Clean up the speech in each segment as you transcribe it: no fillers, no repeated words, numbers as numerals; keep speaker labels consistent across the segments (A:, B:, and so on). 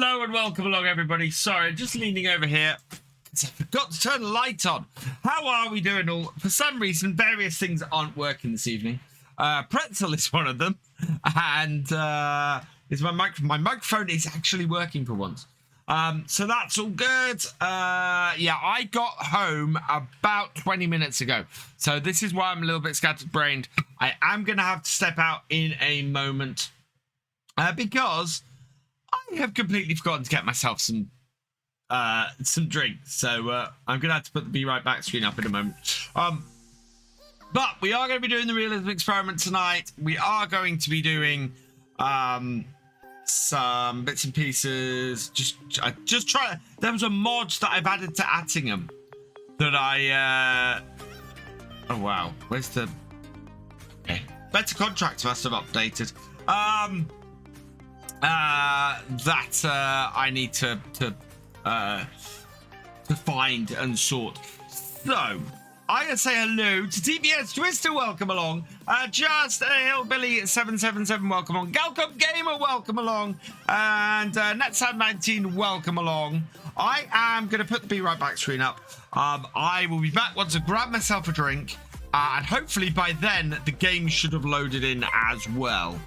A: Hello and welcome along, everybody. Sorry, just leaning over here. I forgot to turn the light on. How are we doing all? For some reason, various things aren't working this evening. Pretzel is one of them. And is my microphone is actually working for once. So that's all good. Yeah, I got home about 20 minutes ago. So this is why I'm a little bit scattered-brained. I am going to have to step out in a moment. Because I have completely forgotten to get myself some drink. So I'm going to have to put the Be Right Back screen up in a moment. But we are going to be doing the realism experiment tonight. We are going to be doing some bits and pieces. Just try. There was a mod that I've added to Attingham that I. Oh wow, where's the? Okay. Better Contracts must have updated. That I need to find and sort. So I'm gonna say hello to TBS Twister, welcome along. Just a Hillbilly 777, welcome along. Galcomp Gamer, welcome along. And Netside19, welcome along. I am gonna put the Be Right Back screen up. I will be back once I grab myself a drink, and hopefully by then the game should have loaded in as well.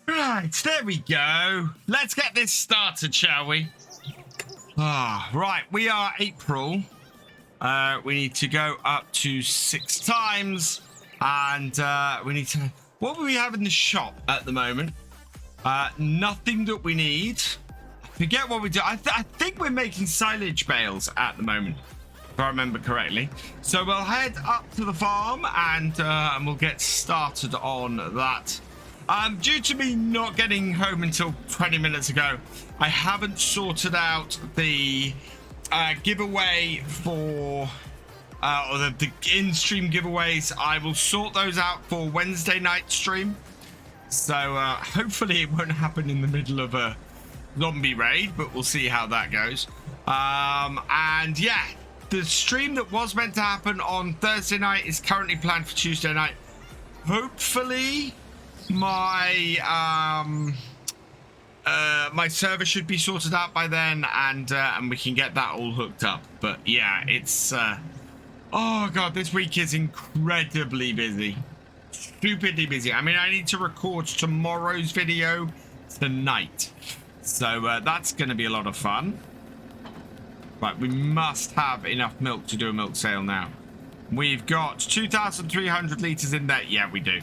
A: Right, there we go. Let's get this started, shall we? Right, we are April. We need to go up to 6 times. And we need to... What do we have in the shop at the moment? Nothing that we need. I forget what we do. I think we're making silage bales at the moment, if I remember correctly. So we'll head up to the farm and we'll get started on that. Due to me not getting home until 20 minutes ago, I haven't sorted out the giveaway for or the in-stream giveaways. I will sort those out for Wednesday night stream. So hopefully it won't happen in the middle of a zombie raid, but we'll see how that goes. And yeah, the stream that was meant to happen on Thursday night is currently planned for Tuesday night. Hopefully my my server should be sorted out by then, and we can get that all hooked up. But yeah, it's oh god, this week is incredibly busy, stupidly busy. I mean, I need to record tomorrow's video tonight, so that's going to be a lot of fun. Right, we must have enough milk to do a milk sale now. We've got 2,300 litres in there. Yeah, we do.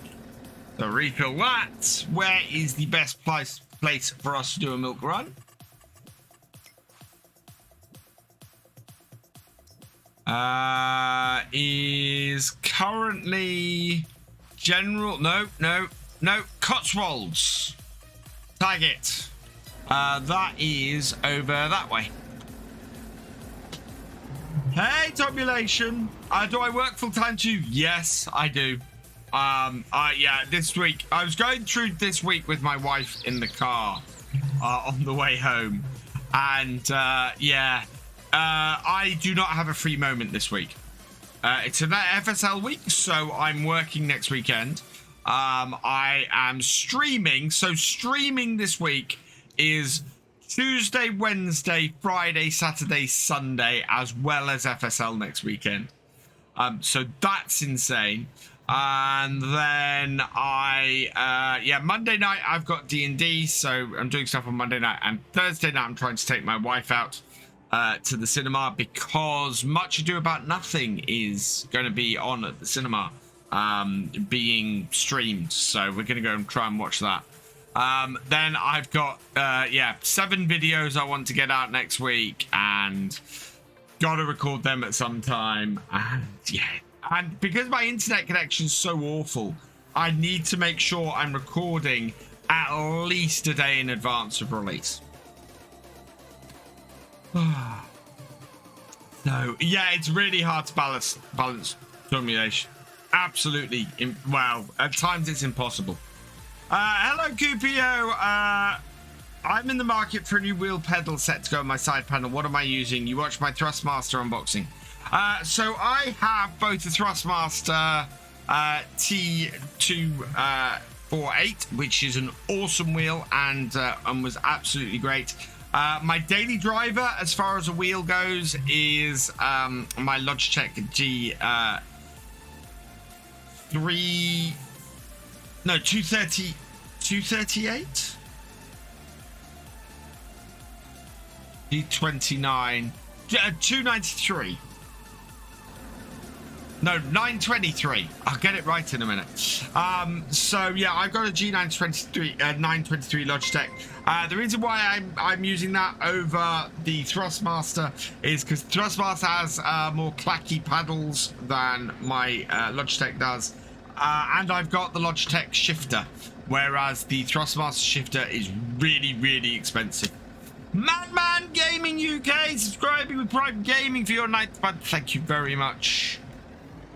A: So refill that. Where is the best place for us to do a milk run? Is currently general. No. Cotswolds. Tag it. That is over that way. Hey, Tabulation. Do I work full time too? Yes, I do. Yeah, this week I was going through this week with my wife in the car on the way home, and yeah, I do not have a free moment this week. It's an FSL week, so I'm working next weekend. I am streaming. So streaming this week is Tuesday, Wednesday, Friday, Saturday, Sunday, as well as FSL next weekend. So that's insane. And then Monday night I've got D&D, so I'm doing stuff on Monday night, and Thursday night I'm trying to take my wife out to the cinema because Much Ado About Nothing is going to be on at the cinema, being streamed. So we're going to go and try and watch that. Then I've got 7 videos I want to get out next week, and got to record them at some time. And because my internet connection's so awful, I need to make sure I'm recording at least a day in advance of release. So yeah, it's really hard to balance formulation. Absolutely, well, at times it's impossible. Hello, Cupio. I'm in the market for a new wheel pedal set to go on my side panel. What am I using? You watched my Thrustmaster unboxing. So I have both the Thrustmaster T248, which is an awesome wheel and was absolutely great. My daily driver, as far as a wheel goes, is my Logitech G238? G29, 293. No, 923. I'll get it right in a minute. So yeah, I've got a G923, 923 Logitech. The reason why I'm using that over the Thrustmaster is because Thrustmaster has more clacky paddles than my Logitech does, and I've got the Logitech shifter, whereas the Thrustmaster shifter is really, really expensive. Madman Gaming UK subscribing with Prime Gaming for your 9th month. Thank you very much.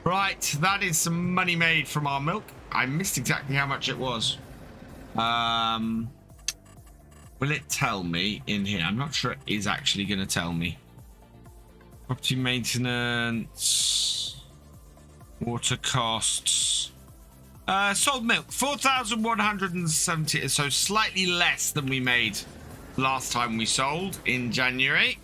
A: Right, that is some money made from our milk. I missed exactly how much it was. Will it tell me in here? I'm not sure it is actually going to tell me. Property maintenance, water costs, sold milk 4,170, so slightly less than we made last time we sold in January.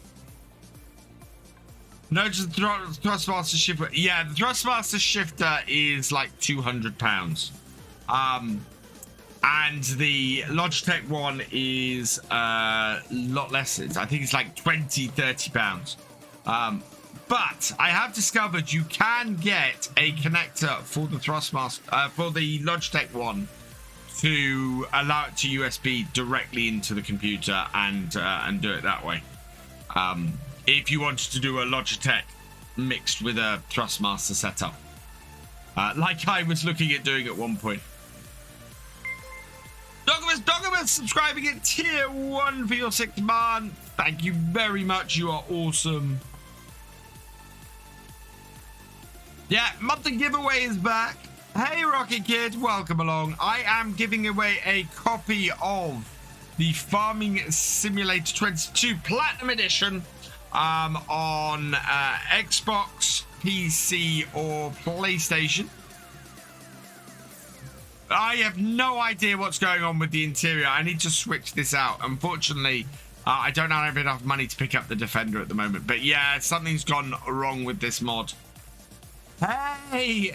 A: No, just the Thrustmaster shifter. Yeah, the Thrustmaster shifter is like £200. And the Logitech one is a lot less. I think it's like £20-30. But I have discovered you can get a connector for the Thrustmaster, for the Logitech one, to allow it to USB directly into the computer and do it that way. If you wanted to do a Logitech mixed with a Thrustmaster setup, like I was looking at doing at one point. Dogomus subscribing at tier 1 for your 6th month. Thank you very much. You are awesome. Yeah, monthly giveaway is back. Hey, Rocket Kid, welcome along. I am giving away a copy of the Farming Simulator 22 Platinum Edition on Xbox, PC, or PlayStation. I have no idea what's going on with the interior. I need to switch this out. Unfortunately, I don't have enough money to pick up the Defender at the moment. But yeah, something's gone wrong with this mod. Hey,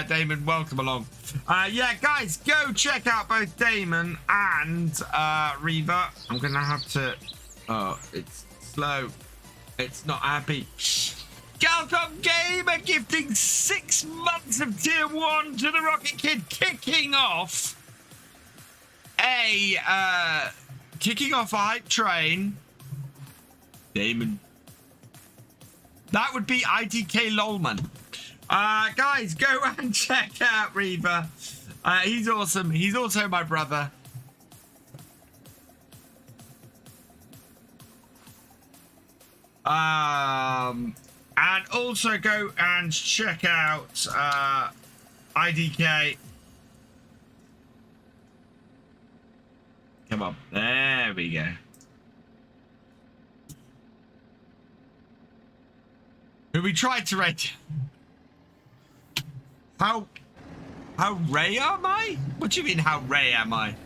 A: Damon, welcome along. Yeah, guys, go check out both Damon and Reva. I'm going to have to... Oh, it's slow. It's not happy. Galcomp Gamer gifting 6 months of tier 1 to the Rocket Kid, kicking off a hype train. Damon. That would be IDK Lolman. Guys, go and check out Reva. He's awesome. He's also my brother. And also go and check out IDK. Come on. There we go. who we tried to raid. How Ray am I? What do you mean, how Ray am I?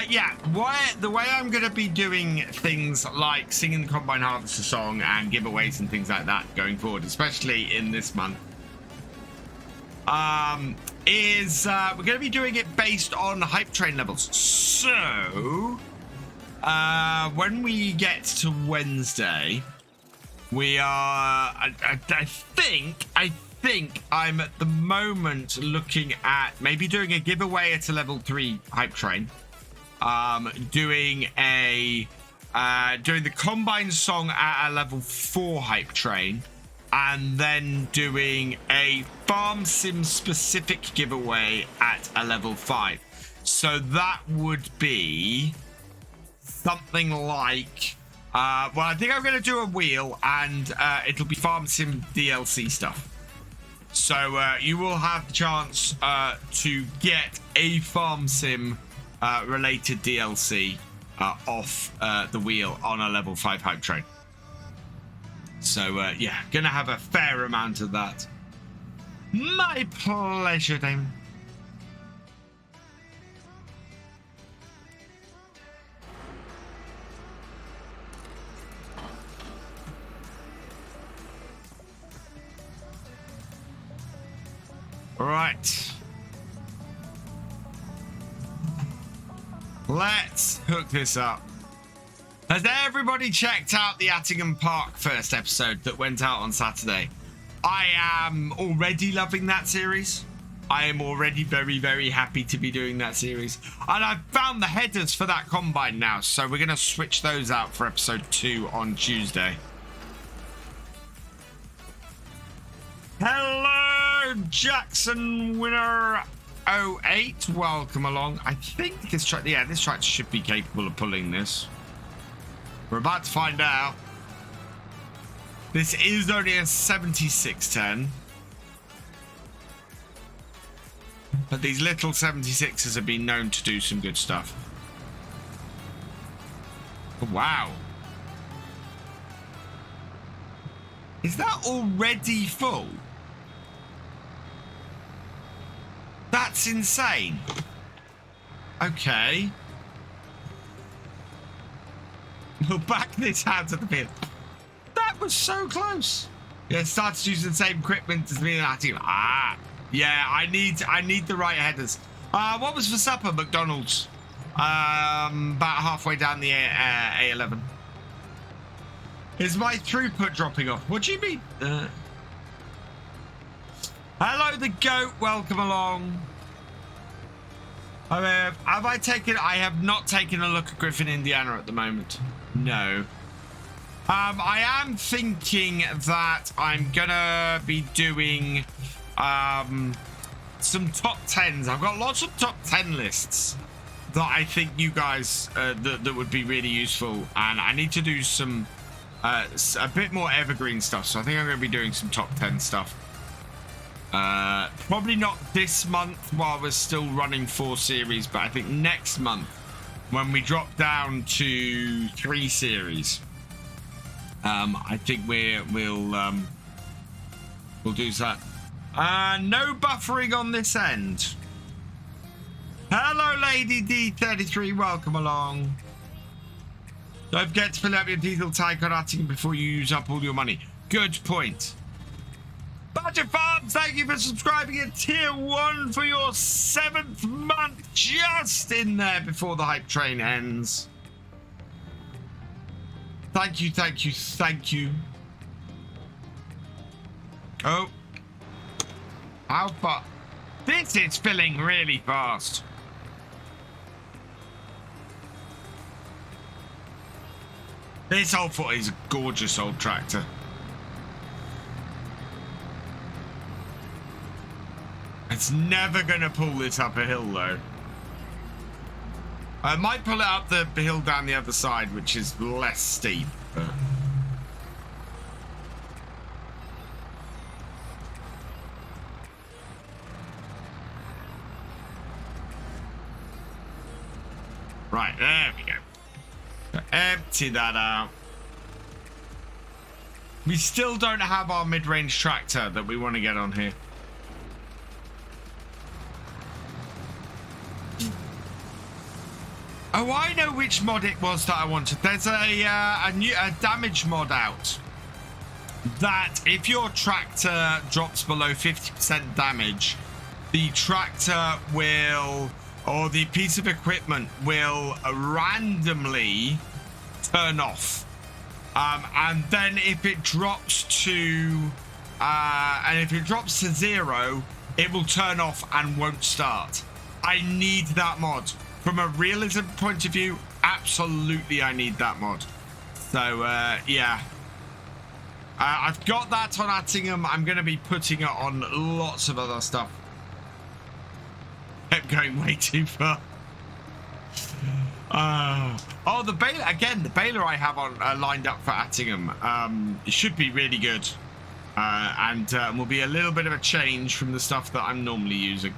A: Yeah, the way I'm going to be doing things like singing the Combine Harvester song and giveaways and things like that going forward, especially in this month, is we're going to be doing it based on hype train levels. So, when we get to Wednesday, we are, I think I'm at the moment looking at maybe doing a giveaway at a level 3 hype train. Doing the Combine song at a level 4 hype train, and then doing a farm sim specific giveaway at a level 5. So that would be something like, well, I think I'm going to do a wheel, and it'll be farm sim DLC stuff. So you will have the chance to get a farm sim related DLC off the wheel on a level 5 hype train. So yeah, gonna have a fair amount of that. My pleasure, Damon. All right. Let's hook this up. Has everybody checked out the Attingham Park first episode that went out on Saturday? I am already loving that series. I am already very, very happy to be doing that series. And I've found the headers for that combine now, so we're going to switch those out for episode 2 on Tuesday. Hello, Jackson Winner 08, welcome along. I think this track, yeah, this track should be capable of pulling this. We're about to find out. This is only a 7610. But these little 76s have been known to do some good stuff. Oh, wow. Is that already full? That's insane. Okay. We'll back this out of the field. That was so close. Yeah, started using the same equipment as me and that team. Ah, yeah, I need the right headers. What was for supper, McDonald's? About halfway down the A11. Is my throughput dropping off? What do you mean? Hello, the goat. Welcome along. Have I taken? I have not taken a look at Griffin, Indiana at the moment. No. I am thinking that I'm gonna be doing some top 10s. I've got lots of top 10 lists that I think you guys that would be really useful, and I need to do some a bit more evergreen stuff. So I think I'm going to be doing some top 10 stuff. Probably not this month while we're still running 4 series, but I think next month when we drop down to 3 series, I think we'll do that. No buffering on this end. Hello, Lady D33. Welcome along. Don't forget to fill up your diesel tank on Attingham before you use up all your money. Good point. Badger Farms, thank you for subscribing at tier 1 for your 7th month, just in there before the hype train ends. Thank you, thank you, thank you. Oh. How far? This is filling really fast. This old foot is a gorgeous old tractor. It's never going to pull this up a hill, though. I might pull it up the hill down the other side, which is less steep. But... Right, there we go. So empty that out. We still don't have our mid-range tractor that we want to get on here. Oh, I know which mod it was that I wanted. There's a damage mod out that if your tractor drops below 50% damage, the tractor will, or the piece of equipment will randomly turn off. And then if it drops to, zero, it will turn off and won't start. I need that mod. From a realism point of view, absolutely I need that mod. So, yeah. I've got that on Attingham. I'm going to be putting it on lots of other stuff. Kept going way too far. Oh, the baler, again, the baler I have on lined up for Attingham. It should be really good. And will be a little bit of a change from the stuff that I'm normally using.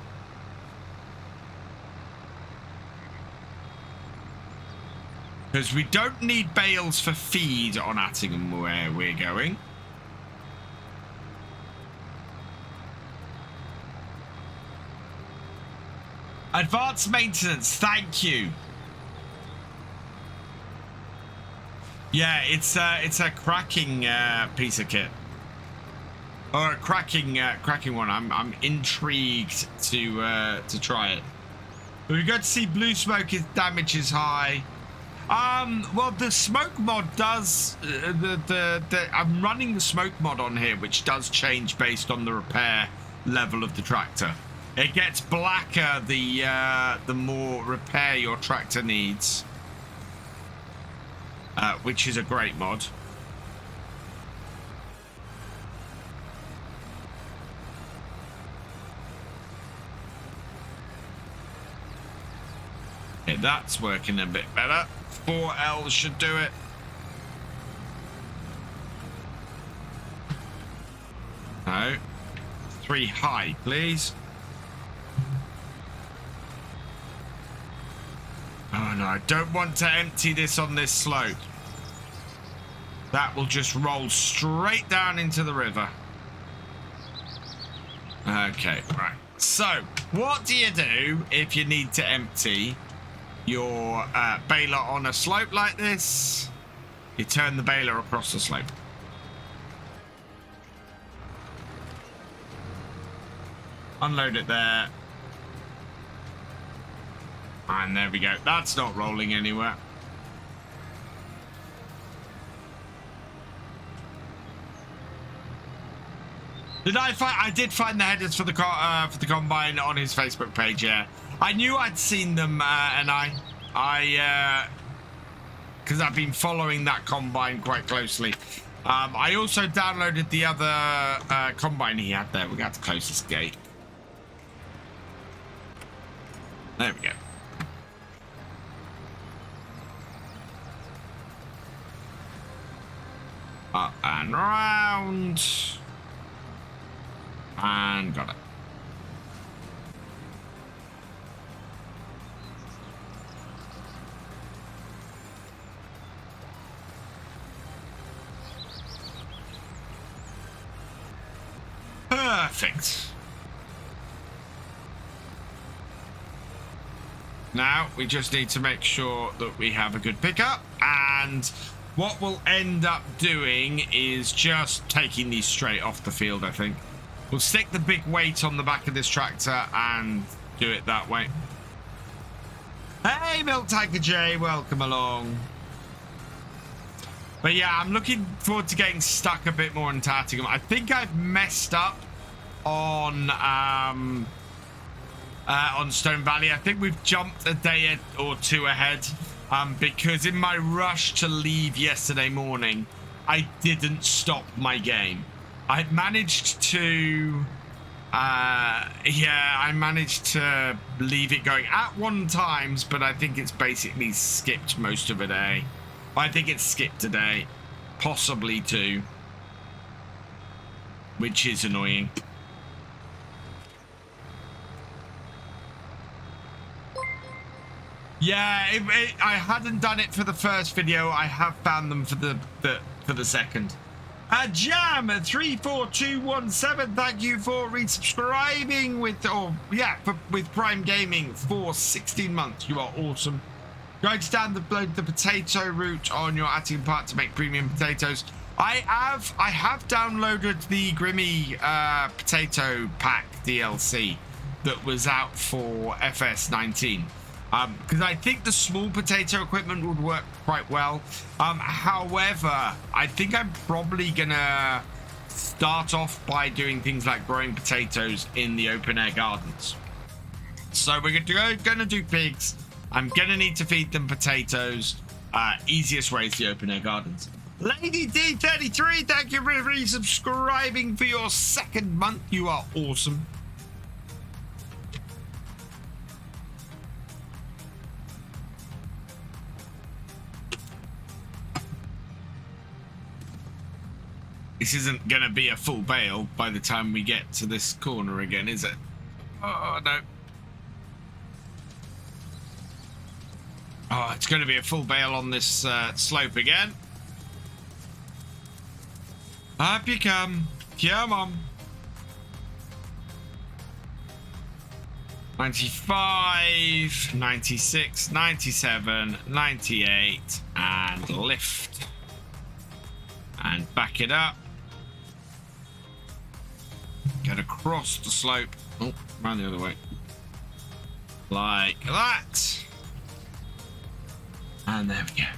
A: Because we don't need bales for feed on Attingham where we're going. Advanced maintenance, thank you. Yeah, it's a cracking piece of kit. Or a cracking one. I'm intrigued to try it. But we got to see blue smoke. His damage is high. Well, the smoke mod does I'm running the smoke mod on here, which does change based on the repair level of the tractor. It gets blacker the more repair your tractor needs, which is a great mod. Okay, that's working a bit better. 4L should do it. No. 3 high, please. Oh no, I don't want to empty this on this slope. That will just roll straight down into the river. Okay, right. So, what do you do if you need to empty your baler on a slope like this? You turn the baler across the slope. Unload it there. And there we go. That's not rolling anywhere. I did find the headers for the combine on his Facebook page. Yeah, I knew I'd seen them, and because I've been following that combine quite closely. I also downloaded the other combine he had there. We got to close this gate. There we go. Up and round. And got it. Perfect. Now we just need to make sure that we have a good pickup, and what we'll end up doing is just taking these straight off the field. I think we'll stick the big weight on the back of this tractor and do it that way. Hey, Milk Tiger J, welcome along. But yeah, I'm looking forward to getting stuck a bit more in Attingham. I think I've messed up on Stone Valley. I think we've jumped a day or two ahead, because in my rush to leave yesterday morning, I didn't stop my game. I managed to I managed to leave it going at 1 times, but I think it's basically skipped most of a day. I think it's skipped a day, possibly 2, which is annoying. Yeah, I hadn't done it for the first video. I have found them for the second. Jam 34217. Thank you for resubscribing with Prime Gaming for 16 months. You are awesome. Going to download the potato root on your atting part to make premium potatoes. I have downloaded the Grimmy potato pack DLC that was out for FS19. Because I think the small potato equipment would work quite well. However, I think I'm probably gonna start off by doing things like growing potatoes in the open air gardens. So we're gonna do pigs. I'm gonna need to feed them potatoes. Easiest way is the open air gardens. Lady D33, thank you for resubscribing for your second month. You are awesome. This isn't going to be a full bale by the time we get to this corner again, is it? Oh, no. Oh, it's going to be a full bale on this slope again. Up you come. Come on. 95, 96, 97, 98, and lift. And back it up. Get across the slope. Oh, round the other way. Like that. And there we go.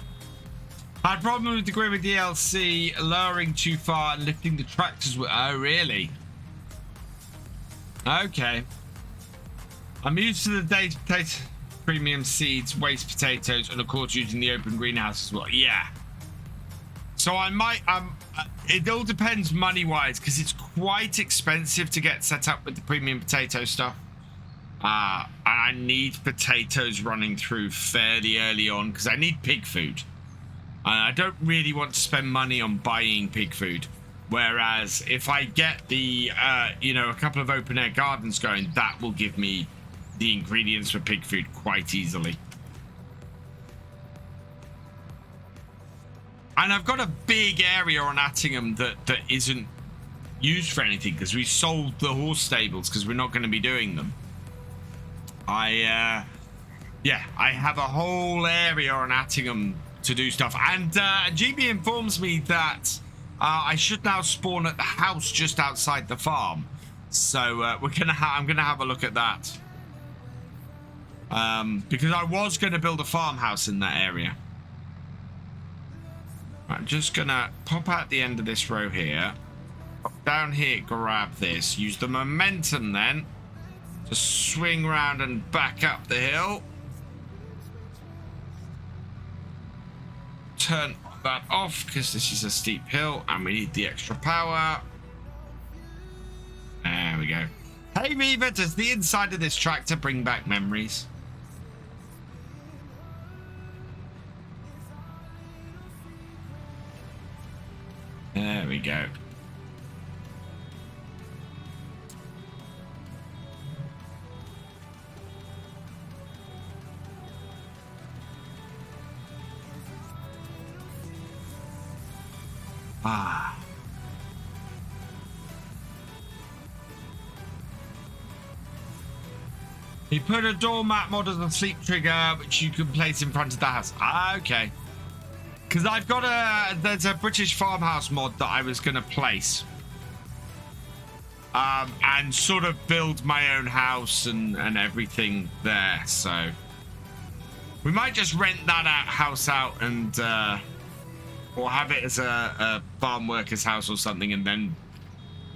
A: I had a problem with the Grimmer DLC lowering too far and lifting the tractors with... Oh, really? Okay. I'm used to the data potato premium seeds, waste potatoes, and of course using the open greenhouse as well. Yeah. So I might... it all depends money-wise, because it's quite expensive to get set up with the premium potato stuff. And I need potatoes running through fairly early on, because I need pig food. And I don't really want to spend money on buying pig food. Whereas if I get the, a couple of open-air gardens going, that will give me the ingredients for pig food quite easily. And I've got a big area on Attingham that isn't used for anything because we sold the horse stables because we're not going to be doing them. I have a whole area on Attingham to do stuff. And GB informs me that I should now spawn at the house just outside the farm. So I'm gonna have a look at that. Because I was going to build a farmhouse in that area. I'm just gonna pop out the end of this row here, pop down here, grab this, use the momentum then to swing round and back up the hill. Turn that off because this is a steep hill and we need the extra power. There we go. Hey Reaver, does the inside of this tractor bring back memories? There we go. Ah. He put a doormat mod as a sleep trigger, which you can place in front of the house. Ah, okay. Because I've got there's a British farmhouse mod that I was going to place. And sort of build my own house and everything there. So we might just rent that house out and or have it as a farm worker's house or something, and then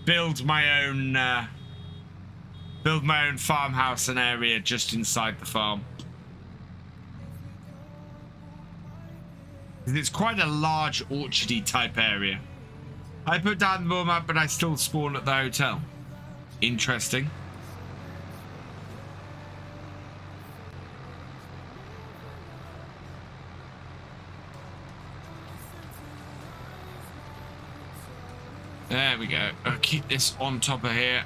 A: build my own farmhouse and area just inside the farm. It's quite a large orchardy type area. I put down the warm-up, but I still spawn at the hotel. Interesting. There we go. I'll keep this on top of here.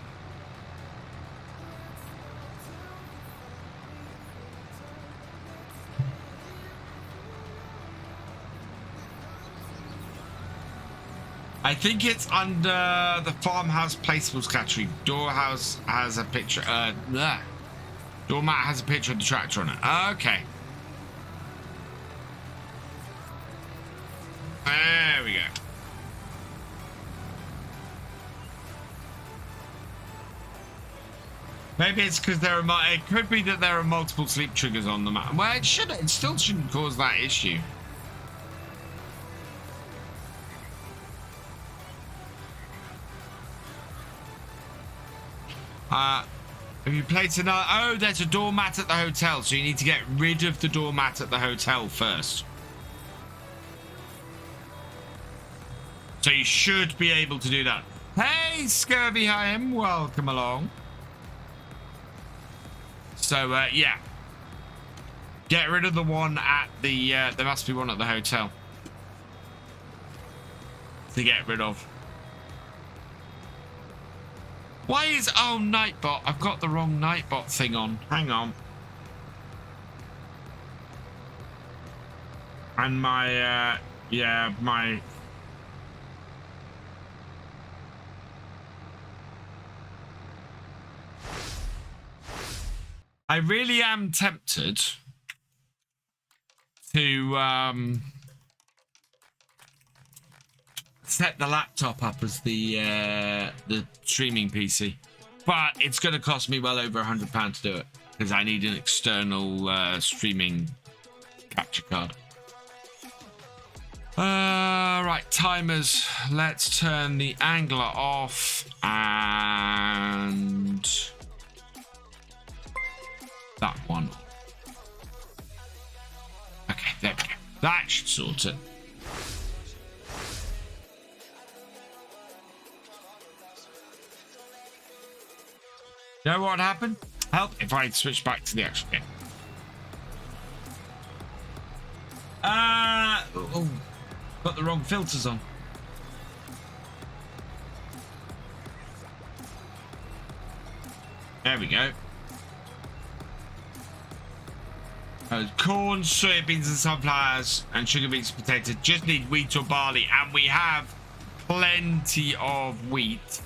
A: I think it's under the farmhouse placeables category. Doorhouse has a picture. Doormat has a picture of the tractor on it. Okay. There we go. Maybe it's because there are. It could be that there are multiple sleep triggers on the map. Well, it should. It still shouldn't cause that issue. Have you placed another? Oh, there's a doormat at the hotel, so you need to get rid of the doormat at the hotel first. So you should be able to do that. Hey, Scurvy Haim, welcome along. So, yeah. Get rid of the one at the, there must be one at the hotel to get rid of. Why is, oh, Nightbot. I've got the wrong Nightbot thing on. Hang on. And my, yeah, my... I really am tempted to set the laptop up as the streaming PC, but it's going to cost me well over £100 to do it because I need an external streaming capture card. Right, timers. Let's turn the angler off and that one. Okay, there we go. That should sort it. You know what happened? Help if I switch back to the actual game. Oh, got the wrong filters on. There we go. Corn, soybeans and sunflowers and sugar beets and potatoes. Just need wheat or barley, and we have plenty of wheat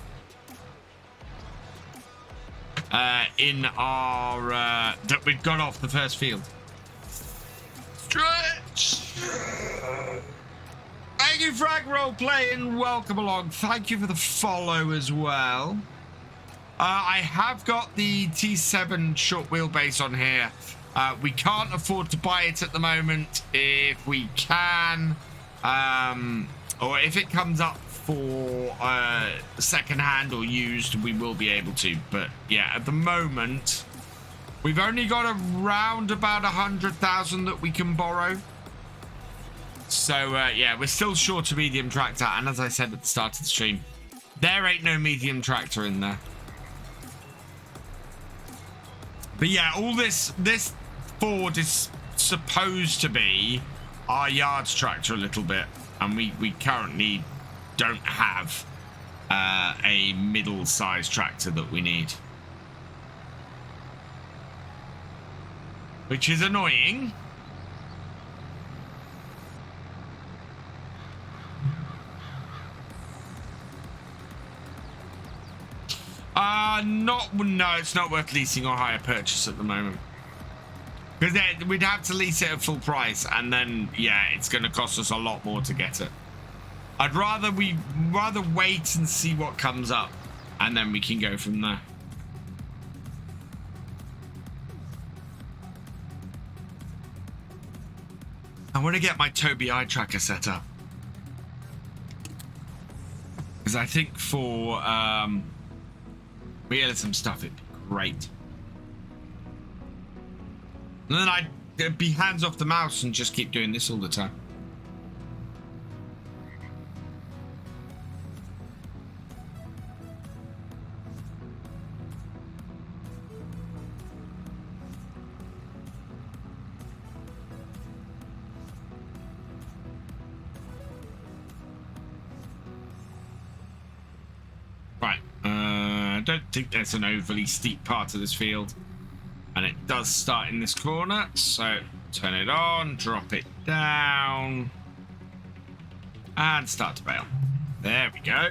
A: in our that we've got off the first field. Stretch. Thank you, Frag Roleplay, and welcome along. Thank you for the follow as well. I have got the T7 short wheelbase on here. We can't afford to buy it at the moment. If we can, or if it comes up for second-hand or used, we will be able to. But yeah, at the moment, we've only got around about 100,000 that we can borrow. So yeah, we're still short a medium tractor. And as I said at the start of the stream, there ain't no medium tractor in there. But yeah, all this Ford is supposed to be our yards tractor a little bit, and we currently don't have a middle-sized tractor that we need, which is annoying. No, it's not worth leasing or hire purchase at the moment. Because we'd have to lease it at full price, and then, yeah, it's going to cost us a lot more to get it. I'd rather wait and see what comes up, and then we can go from there. I want to get my Tobii eye tracker set up. Because I think for realism stuff, it'd be great. And then I'd be hands off the mouse and just keep doing this all the time. Right. I don't think there's an overly steep part of this field. And it does start in this corner, so turn it on, drop it down, and start to bail. There we go.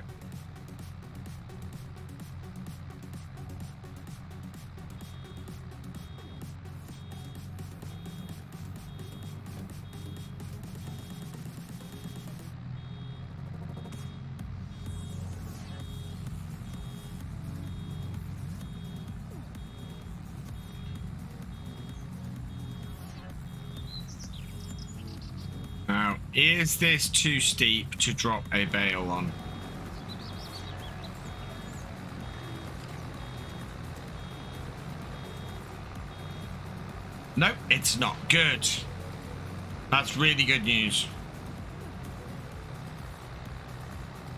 A: Now, is this too steep to drop a bale on? Nope, it's not. Good. That's really good news.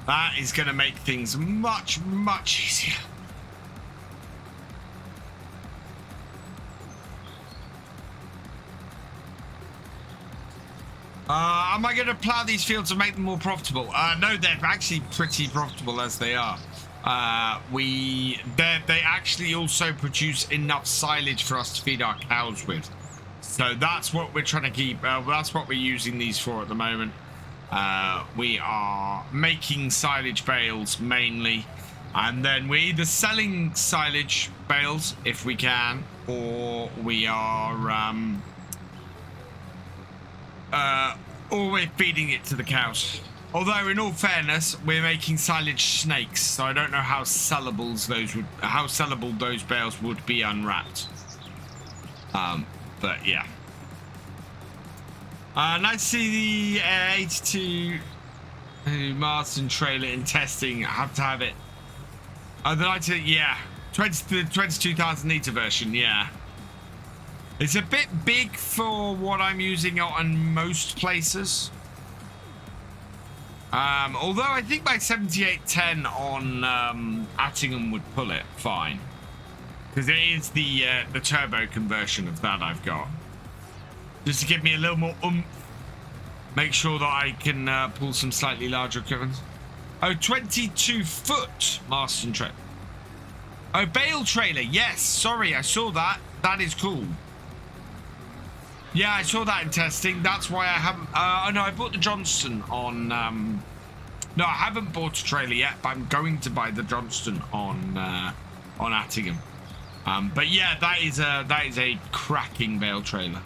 A: That is going to make things much, much easier. Am I going to plow these fields and make them more profitable? No, they're actually pretty profitable as they are. They actually also produce enough silage for us to feed our cows with. So that's what we're trying to keep. That's what we're using these for at the moment. We are making silage bales mainly, and then we're either selling silage bales if we can, or we are or we're feeding it to the cows. Although, in all fairness, we're making silage snakes, so I don't know how sellable those bales would be unwrapped. But yeah. Nice to see the 82 Marston trailer in testing. I have to have it. The 90, yeah, the 22,000 litre version, yeah. It's a bit big for what I'm using on most places. Although I think my 7810 on Attingham would pull it fine, because it is the turbo conversion of that I've got, just to give me a little more oomph. Make sure that I can pull some slightly larger equipment. Oh, 22-foot Marston trailer. Oh, bale trailer. Yes, sorry, I saw that. That is cool. Yeah, I saw that in testing. That's why I haven't... oh, no, I bought the Johnston on... no, I haven't bought a trailer yet, but I'm going to buy the Johnston on Attingham. But yeah, that is a cracking bale trailer.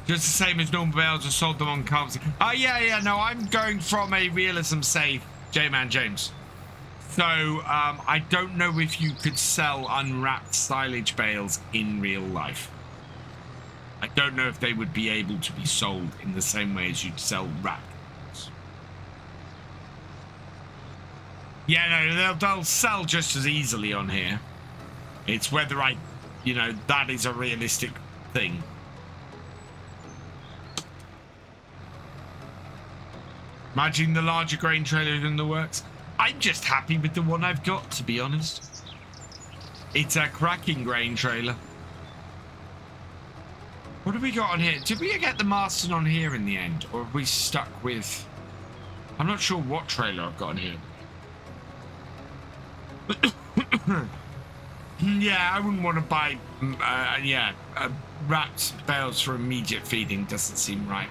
A: Just the same as normal bales. I sold them on Calmsden. Oh, yeah, no, I'm going from a Realism save, J-Man James. So, I don't know if you could sell unwrapped silage bales in real life. I don't know if they would be able to be sold in the same way as you'd sell wrapped bales. Yeah, no, they'll sell just as easily on here. It's whether that is a realistic thing. Imagine the larger grain trailer in the works. I'm just happy with the one I've got, to be honest. It's a cracking grain trailer. What have we got on here? Did we get the Marston on here in the end? Or are we stuck with... I'm not sure what trailer I've got on here. Yeah, I wouldn't want to buy... wrapped bales for immediate feeding. Doesn't seem right.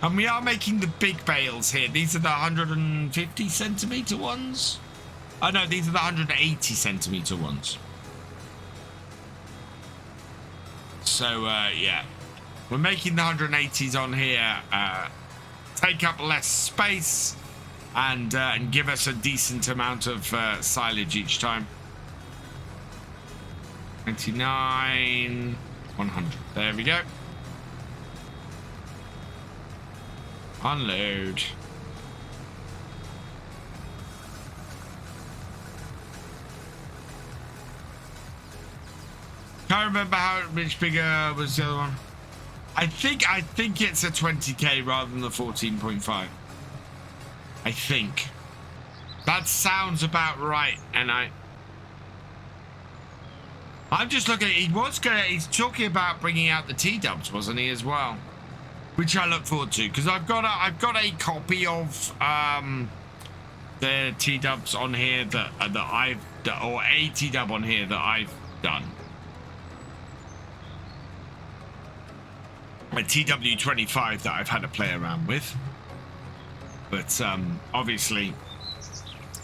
A: And we are making the big bales here. These are the 150 centimetre ones. Oh no, these are the 180 centimetre ones. So yeah, we're making the 180s on here. Take up less space and give us a decent amount of silage each time. 99, 100. There we go. Unload. Can't remember how much bigger was the other one. I think it's a 20k rather than the 14.5. I think that sounds about right. And I'm just looking. He's talking about bringing out the T-dubs, wasn't he, as well? Which I look forward to, because I've got a copy of the T-dubs on here that or a T-dub on here that I've done. a TW25 that I've had to play around with. But obviously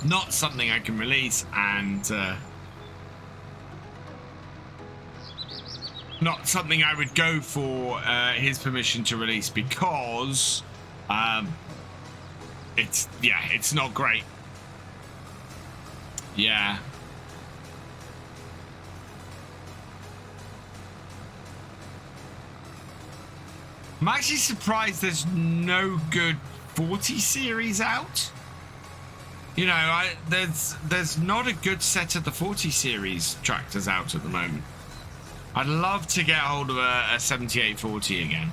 A: not something I can release, and not something I would go for his permission to release, because it's not great. Yeah. I'm actually surprised there's no good 40 series out. You know, there's not a good set of the 40 series tractors out at the moment. I'd love to get hold of a 7840 again,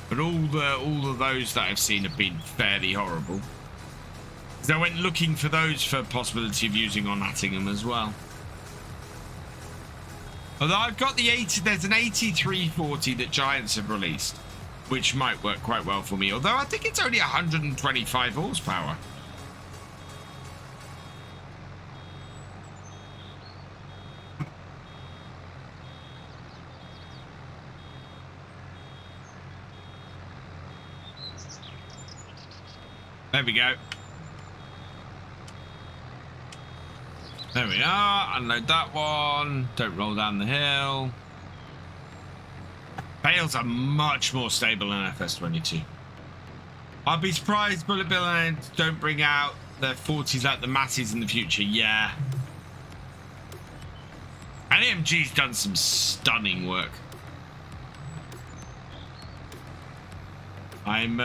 A: but all of those that I've seen have been fairly horrible. So I went looking for those for possibility of using on Attingham as well. Although I've got the 80, there's an 8340 that Giants have released, which might work quite well for me. Although I think it's only 125 horsepower. There we go. There we are. Unload that one. Don't roll down the hill. Bales are much more stable than FS22. I'll be surprised Bullet Bill and don't bring out their 40s like the Matties in the future. Yeah. And AMG's done some stunning work. I'm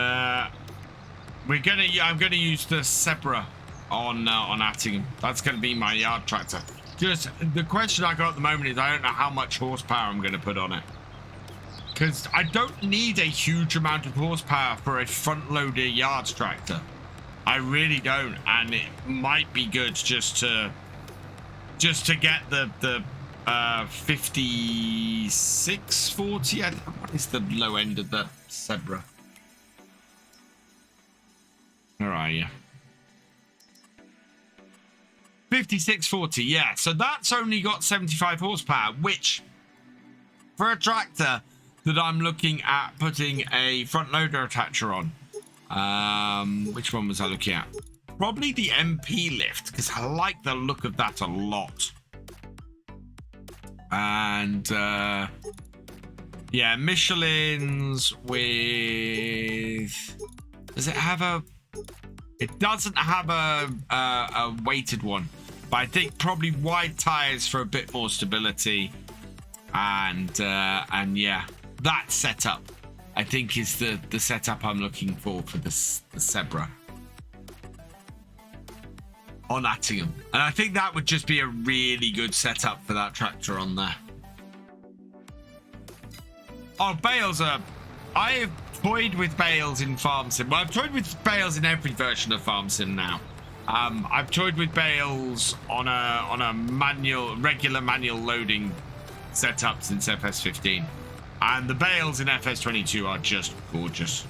A: gonna use the Zebra on Attingham. That's gonna be my yard tractor. Just the question I got at the moment is I don't know how much horsepower I'm gonna put on it, because I don't need a huge amount of horsepower for a front loader yard tractor. I really don't, and it might be good just to get the 5640. What is the low end of the Zebra? Where are you? 5640, yeah. So that's only got 75 horsepower, which for a tractor that I'm looking at putting a front loader attacher on. Which one was I looking at? Probably the MP lift, because I like the look of that a lot. And yeah, Michelin's with... Does it have a... It doesn't have a weighted one, but I think probably wide tires for a bit more stability, and yeah, that setup I think is the setup I'm looking for the Zebra on Attingham, and I think that would just be a really good setup for that tractor on there. Oh, bales are... I've toyed with bales in FarmSim. Well, I've toyed with bales in every version of FarmSim now. I've toyed with bales on a regular manual loading setup since FS15, and the bales in FS22 are just gorgeous.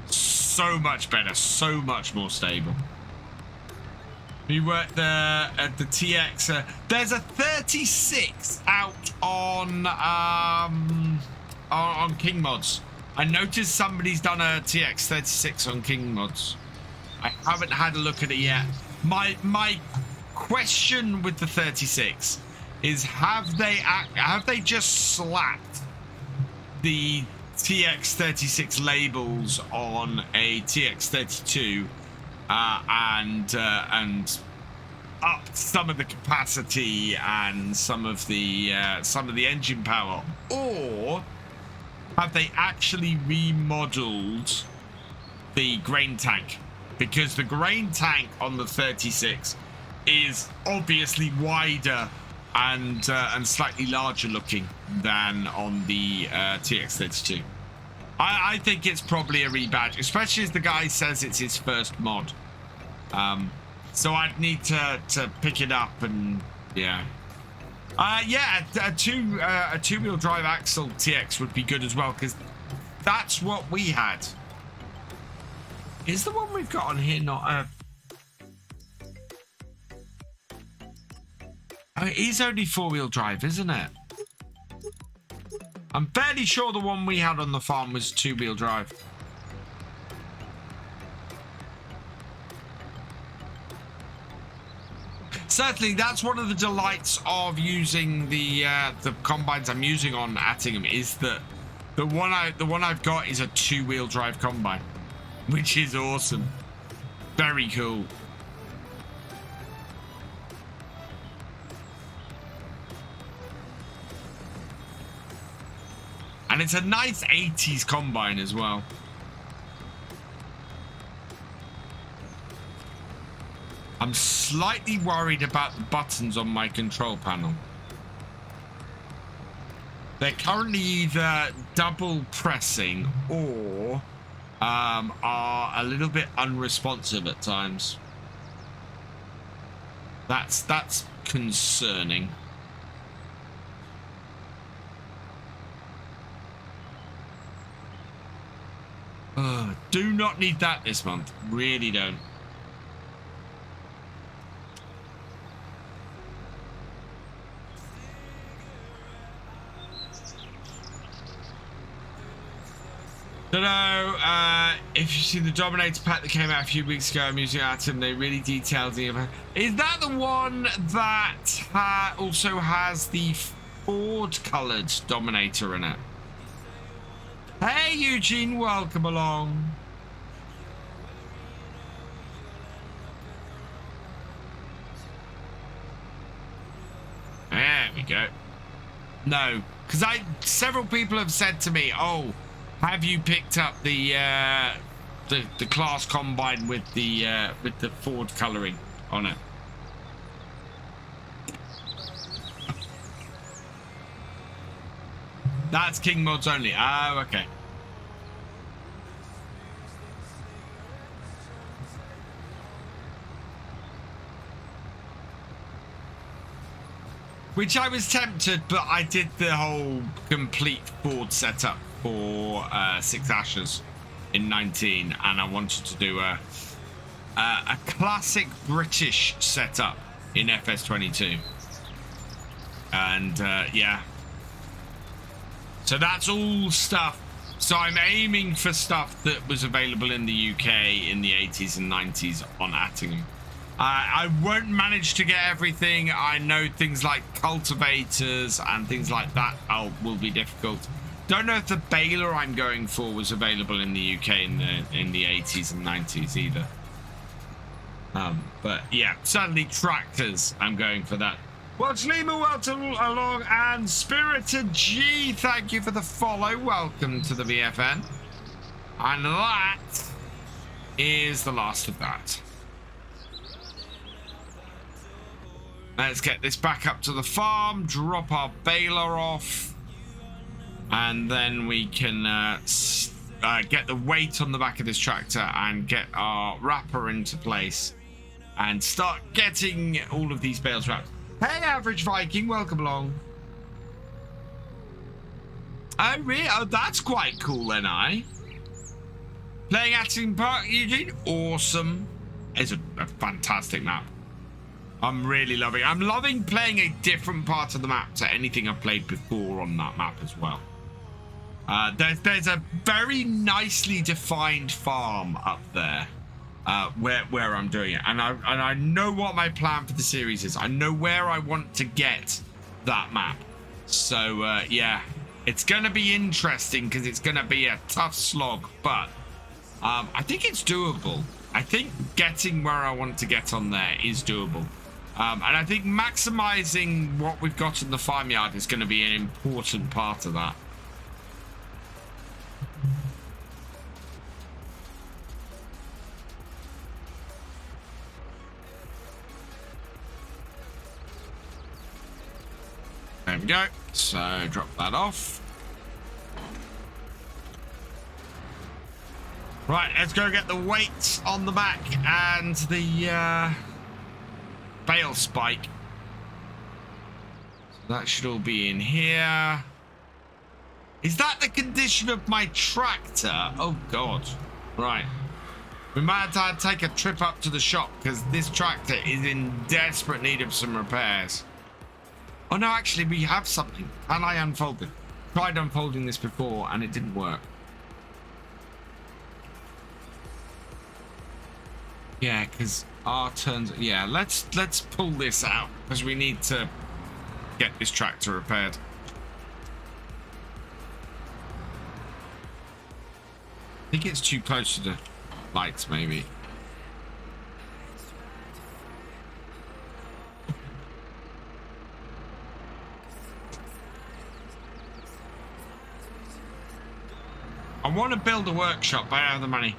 A: So much better, so much more stable. We worked at the TX. There's a 36 out on King Mods. I noticed somebody's done a TX 36 on King Mods. I haven't had a look at it yet. My question with the 36 is, have they just slapped the TX 36 labels on a TX 32 and upped some of the capacity and some of the engine power, or have they actually remodeled the grain tank? Because the grain tank on the 36 is obviously wider and slightly larger looking than on the TX32. I think it's probably a rebadge, especially as the guy says it's his first mod. So I'd need to pick it up, and yeah. Yeah, a two-wheel drive axle TX would be good as well, because that's what we had. Is the one we've got on here not a... Oh, it is only four-wheel drive, isn't it? I'm fairly sure the one we had on the farm was 2-wheel drive. Certainly, that's one of the delights of using the combines I'm using on Attingham is that the one I've got is a 2-wheel drive combine, which is awesome. Very cool. And it's a nice 80s combine as well. I'm slightly worried about the buttons on my control panel. They're currently either double pressing or are a little bit unresponsive at times. That's concerning. Do not need that this month. Really don't. Don't know if you see the Dominator pack that came out a few weeks ago. I'm using Atom. They really detailed the event. Is that the one that also has the Ford-coloured Dominator in it? Hey, Eugene, welcome along. There we go. No, because several people have said to me, "Oh, have you picked up the class combine with the Ford colouring on it?" That's King mods only. Oh, okay. Which I was tempted, but I did the whole complete Ford setup for 6 Ashes in 19, and I wanted to do a classic British setup in FS22. And yeah. So that's all stuff. So I'm aiming for stuff that was available in the UK in the 80s and 90s on Attingham. I won't manage to get everything. I know things like cultivators and things like that will be difficult. Don't know if the baler I'm going for was available in the UK in the 80s and 90s either. But yeah, certainly tractors. I'm going for that. Watch Lima, welcome along, and Spirited G, thank you for the follow. Welcome to the VFN. And that is the last of that. Let's get this back up to the farm, drop our baler off, and then we can get the weight on the back of this tractor and get our wrapper into place and start getting all of these bales wrapped. Hey, Average Viking, welcome along. Oh, really? Oh, that's quite cool then, Playing Attingham Park, Eugene? Awesome. It's a fantastic map. I'm really loving it. I'm loving playing a different part of the map to anything I've played before on that map as well. There's a very nicely defined farm up there. Where I'm doing it, and I know what my plan for the series is. I know where I want to get that map. So yeah, it's gonna be interesting because it's gonna be a tough slog, but I think it's doable. I think getting where I want to get on there is doable, and I think maximizing what we've got in the farmyard is going to be an important part of that. There we go. So drop that off. Right, let's go get the weights on the back and the bale spike. So that should all be in here. Is that the condition of my tractor? Oh God. Right. We might have to take a trip up to the shop because this tractor is in desperate need of some repairs. Oh no, actually we have something. Can I unfold it? tried unfolding this before and it didn't work. Yeah, because our turns. Yeah, let's pull this out because we need to get this tractor repaired. I think it's too close to the lights, maybe. I want to build a workshop, but I have the money.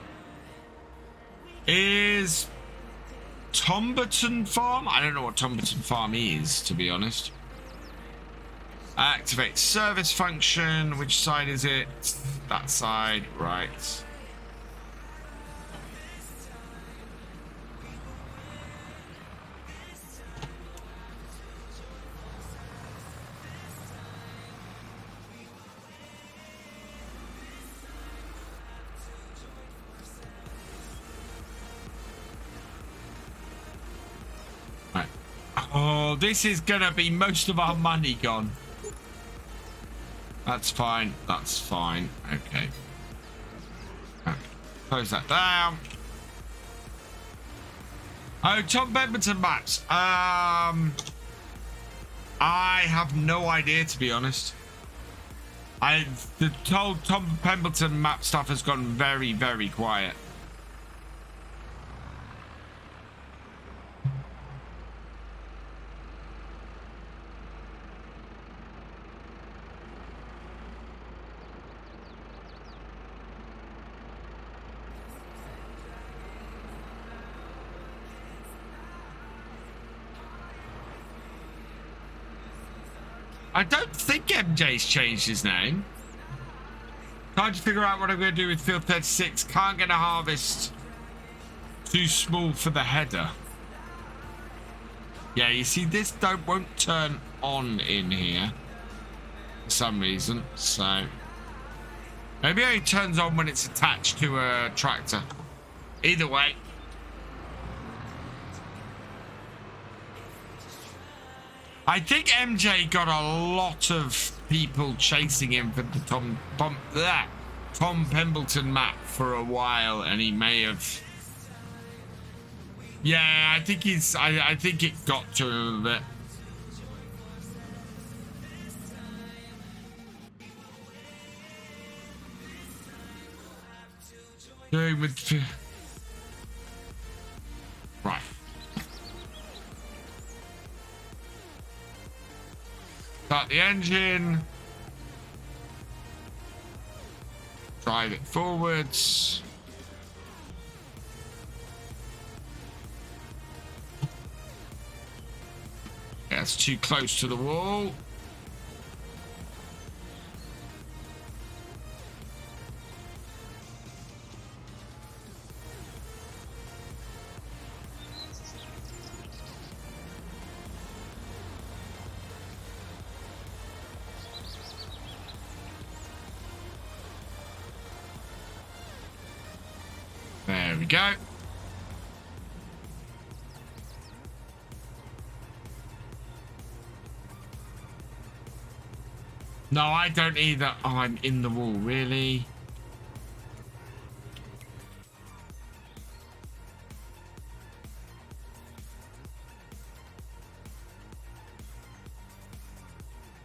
A: Is Tomberton Farm? I don't know what Tomberton Farm is, to be honest. Activate service function. Which side is it? That side, right. Oh, this is gonna be most of our money gone. That's fine. That's fine. Okay. Close that down. Oh, Tom Pemberton maps. I have no idea, to be honest. The whole Tom Pemberton map stuff has gone very, very quiet. I don't think MJ's changed his name. Trying to figure out what I'm going to do with field 36. Can't get a harvest. Too small for the header. Yeah, you see, this won't turn on in here for some reason. So maybe it only turns on when it's attached to a tractor. Either way. I think MJ got a lot of people chasing him for the Tom Pemberton map for a while, and he may have. Yeah, I think he's. I think it got to him a little bit. Doing with. Right. Start the engine. Drive it forwards. Yeah, it's too close to the wall. There we go. No, I don't either. Oh, I'm in the wall, really?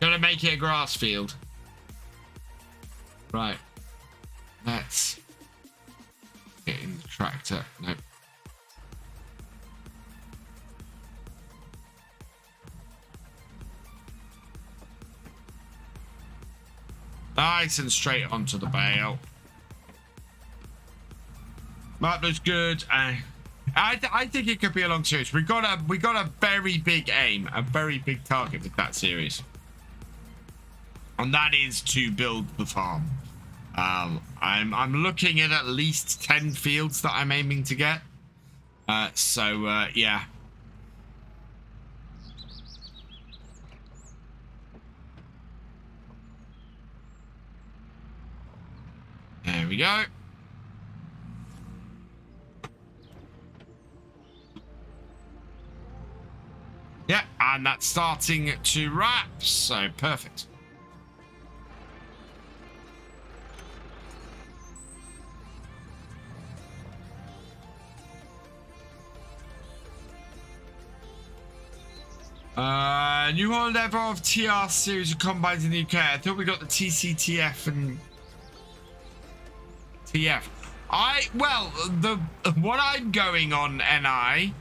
A: Gonna make it a grass field. Right. Let's get in the tractor. Nope. Nice and straight onto the bale. That looks good. I think it could be a long series. We got a very big aim, a very big target with that series, and that is to build the farm. I'm looking at least 10 fields that I'm aiming to get. Yeah. There we go. Yeah, and that's starting to wrap, so perfect. New Holland ever of TR series of combines in the UK. I thought we got the TCTF and TF. What I'm going on, NI,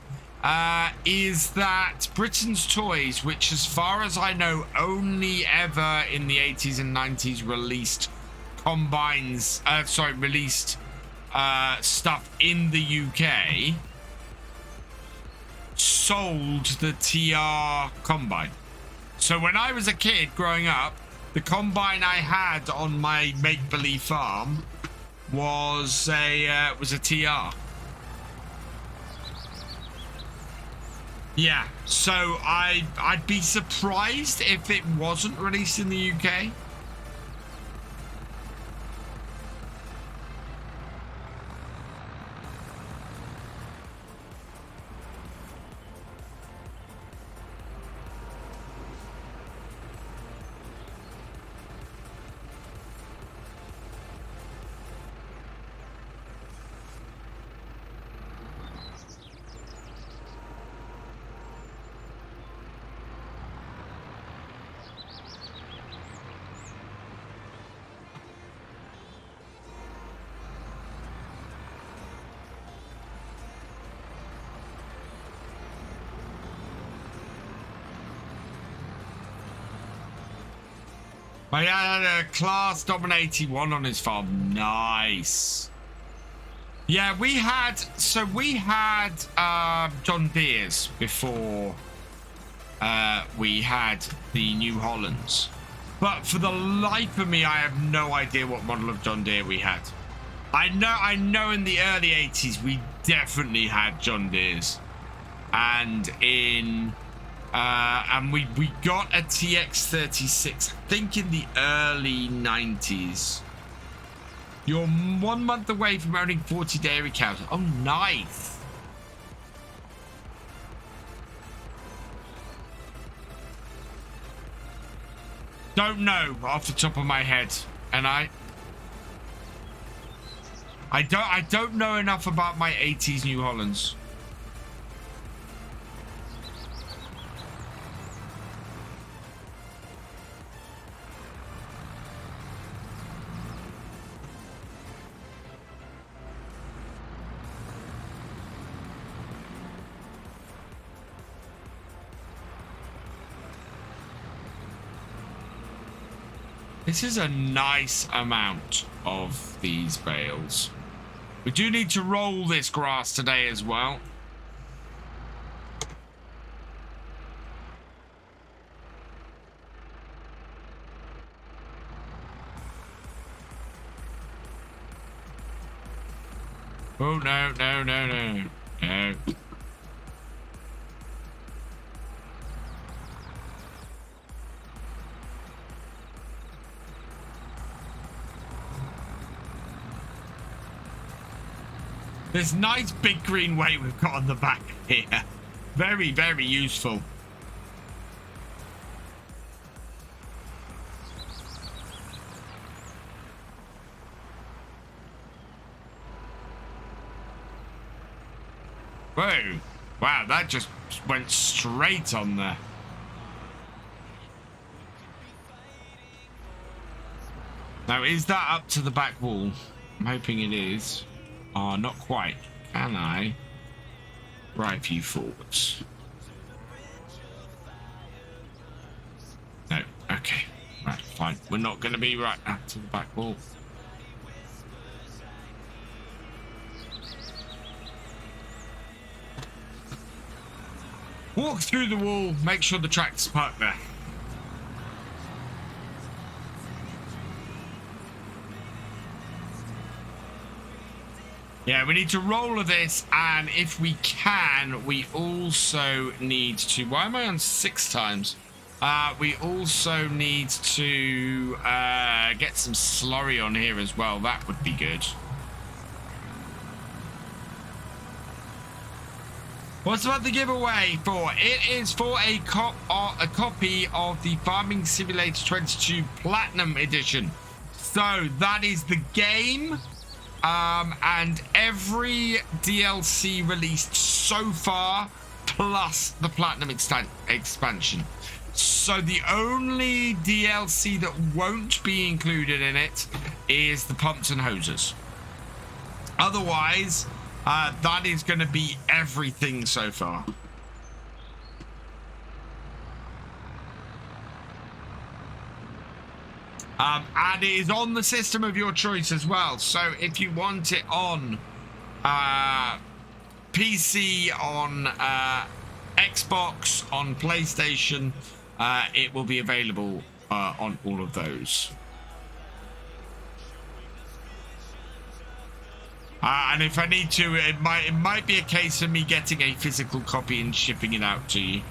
A: is that Britain's Toys, which as far as I know only ever in the 80s and 90s released combines, released stuff in the UK, sold the TR combine. So when I was a kid growing up, the combine I had on my make-believe farm was a TR. Yeah, so I'd be surprised if it wasn't released in the UK. My dad had a class dominant 81 on his farm. Nice. Yeah, we had John Deere's before we had the New Hollands. But for the life of me, I have no idea what model of John Deere we had. I know in the early 80s we definitely had John Deere's. And in and we got a TX36, I think in the early 90s. You're 1 month away from owning 40 dairy cows. Oh, nice. Don't know off the top of my head, and I don't know enough about my 80s New Hollands. This is a nice amount of these bales. We do need to roll this grass today as well. Oh, no, no, no, no, no. This nice big green weight we've got on the back here. Very, very useful. Whoa. Wow, that just went straight on there. Now, is that up to the back wall? I'm hoping it is. Oh, not quite. Can I drive you forwards? No. Okay. Right, fine. We're not going to be right up to the back wall. Walk through the wall. Make sure the tractor's parked there. Yeah, we need to roll this, and if we can, we also need to... Why am I on 6 times? We also need to get some slurry on here as well. That would be good. What's about the giveaway for? It is for a copy of the Farming Simulator 22 Platinum Edition. So that is the game. And every DLC released so far plus the Platinum expansion. So the only DLC that won't be included in it is the pumps and hoses. Otherwise, that is going to be everything so far. And it is on the system of your choice as well. So if you want it on PC, on Xbox, on PlayStation, it will be available on all of those. And if I need to, it might be a case of me getting a physical copy and shipping it out to you.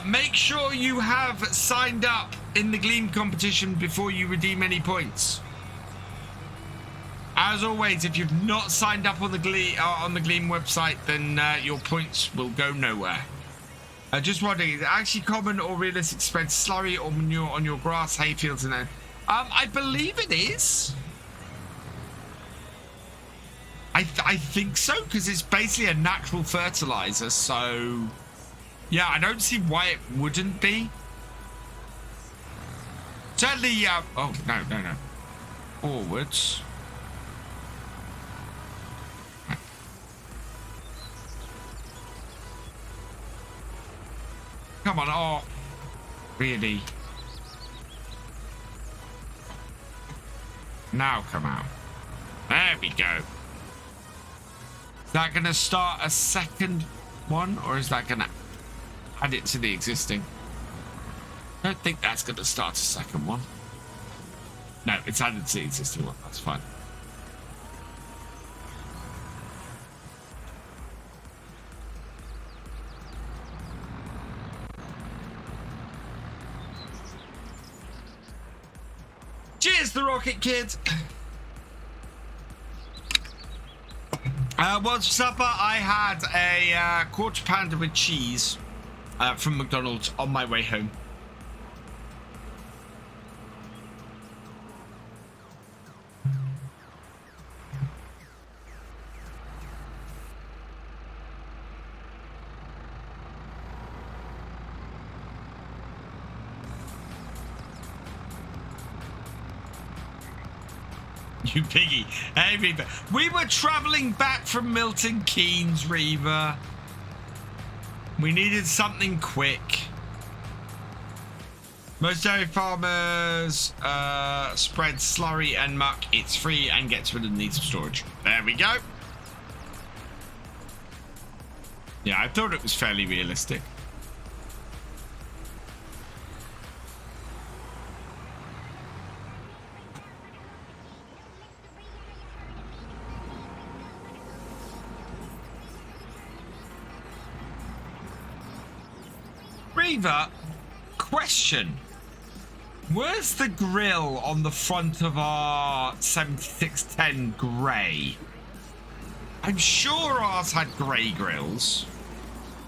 A: Make sure you have signed up in the Gleam competition before you redeem any points. As always, if you've not signed up on the Gleam website, then your points will go nowhere. Just wondering, is it actually common or realistic to spread slurry or manure on your grass, hay fields, and I believe it is. I think so, because it's basically a natural fertilizer, so yeah, I don't see why it wouldn't be. Certainly, oh, no. Forwards. Come on, oh, really? Now come out. There we go. Is that going to start a second one, or is that going to add it to the existing? I don't think that's going to start a second one. No, it's added to the existing one. That's fine. Cheers, the Rocket Kid. Well, for supper, I had a quarter pounder with cheese from McDonald's on my way home. You piggy. Hey, Reaver. We were traveling back from Milton Keynes, Reaver. We needed something quick. Most dairy farmers spread slurry and muck. It's free and gets rid of the needs of storage. There we go. Yeah, I thought it was fairly realistic. Reaver, question. Where's the grill on the front of our 7610 grey? I'm sure ours had grey grills.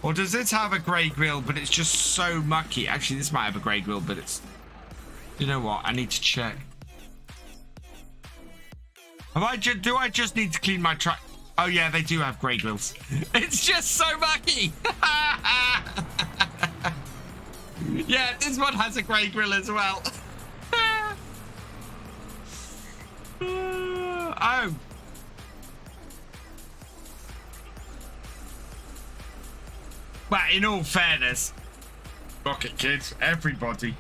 A: Or does this have a grey grill, but it's just so mucky? Actually, this might have a grey grill, but it's... You know what? I need to check. Do I just need to clean my truck? Oh, yeah, they do have grey grills. It's just so mucky. Yeah, this one has a grey grill as well. Oh. Well, in all fairness, Rocket Kids, everybody.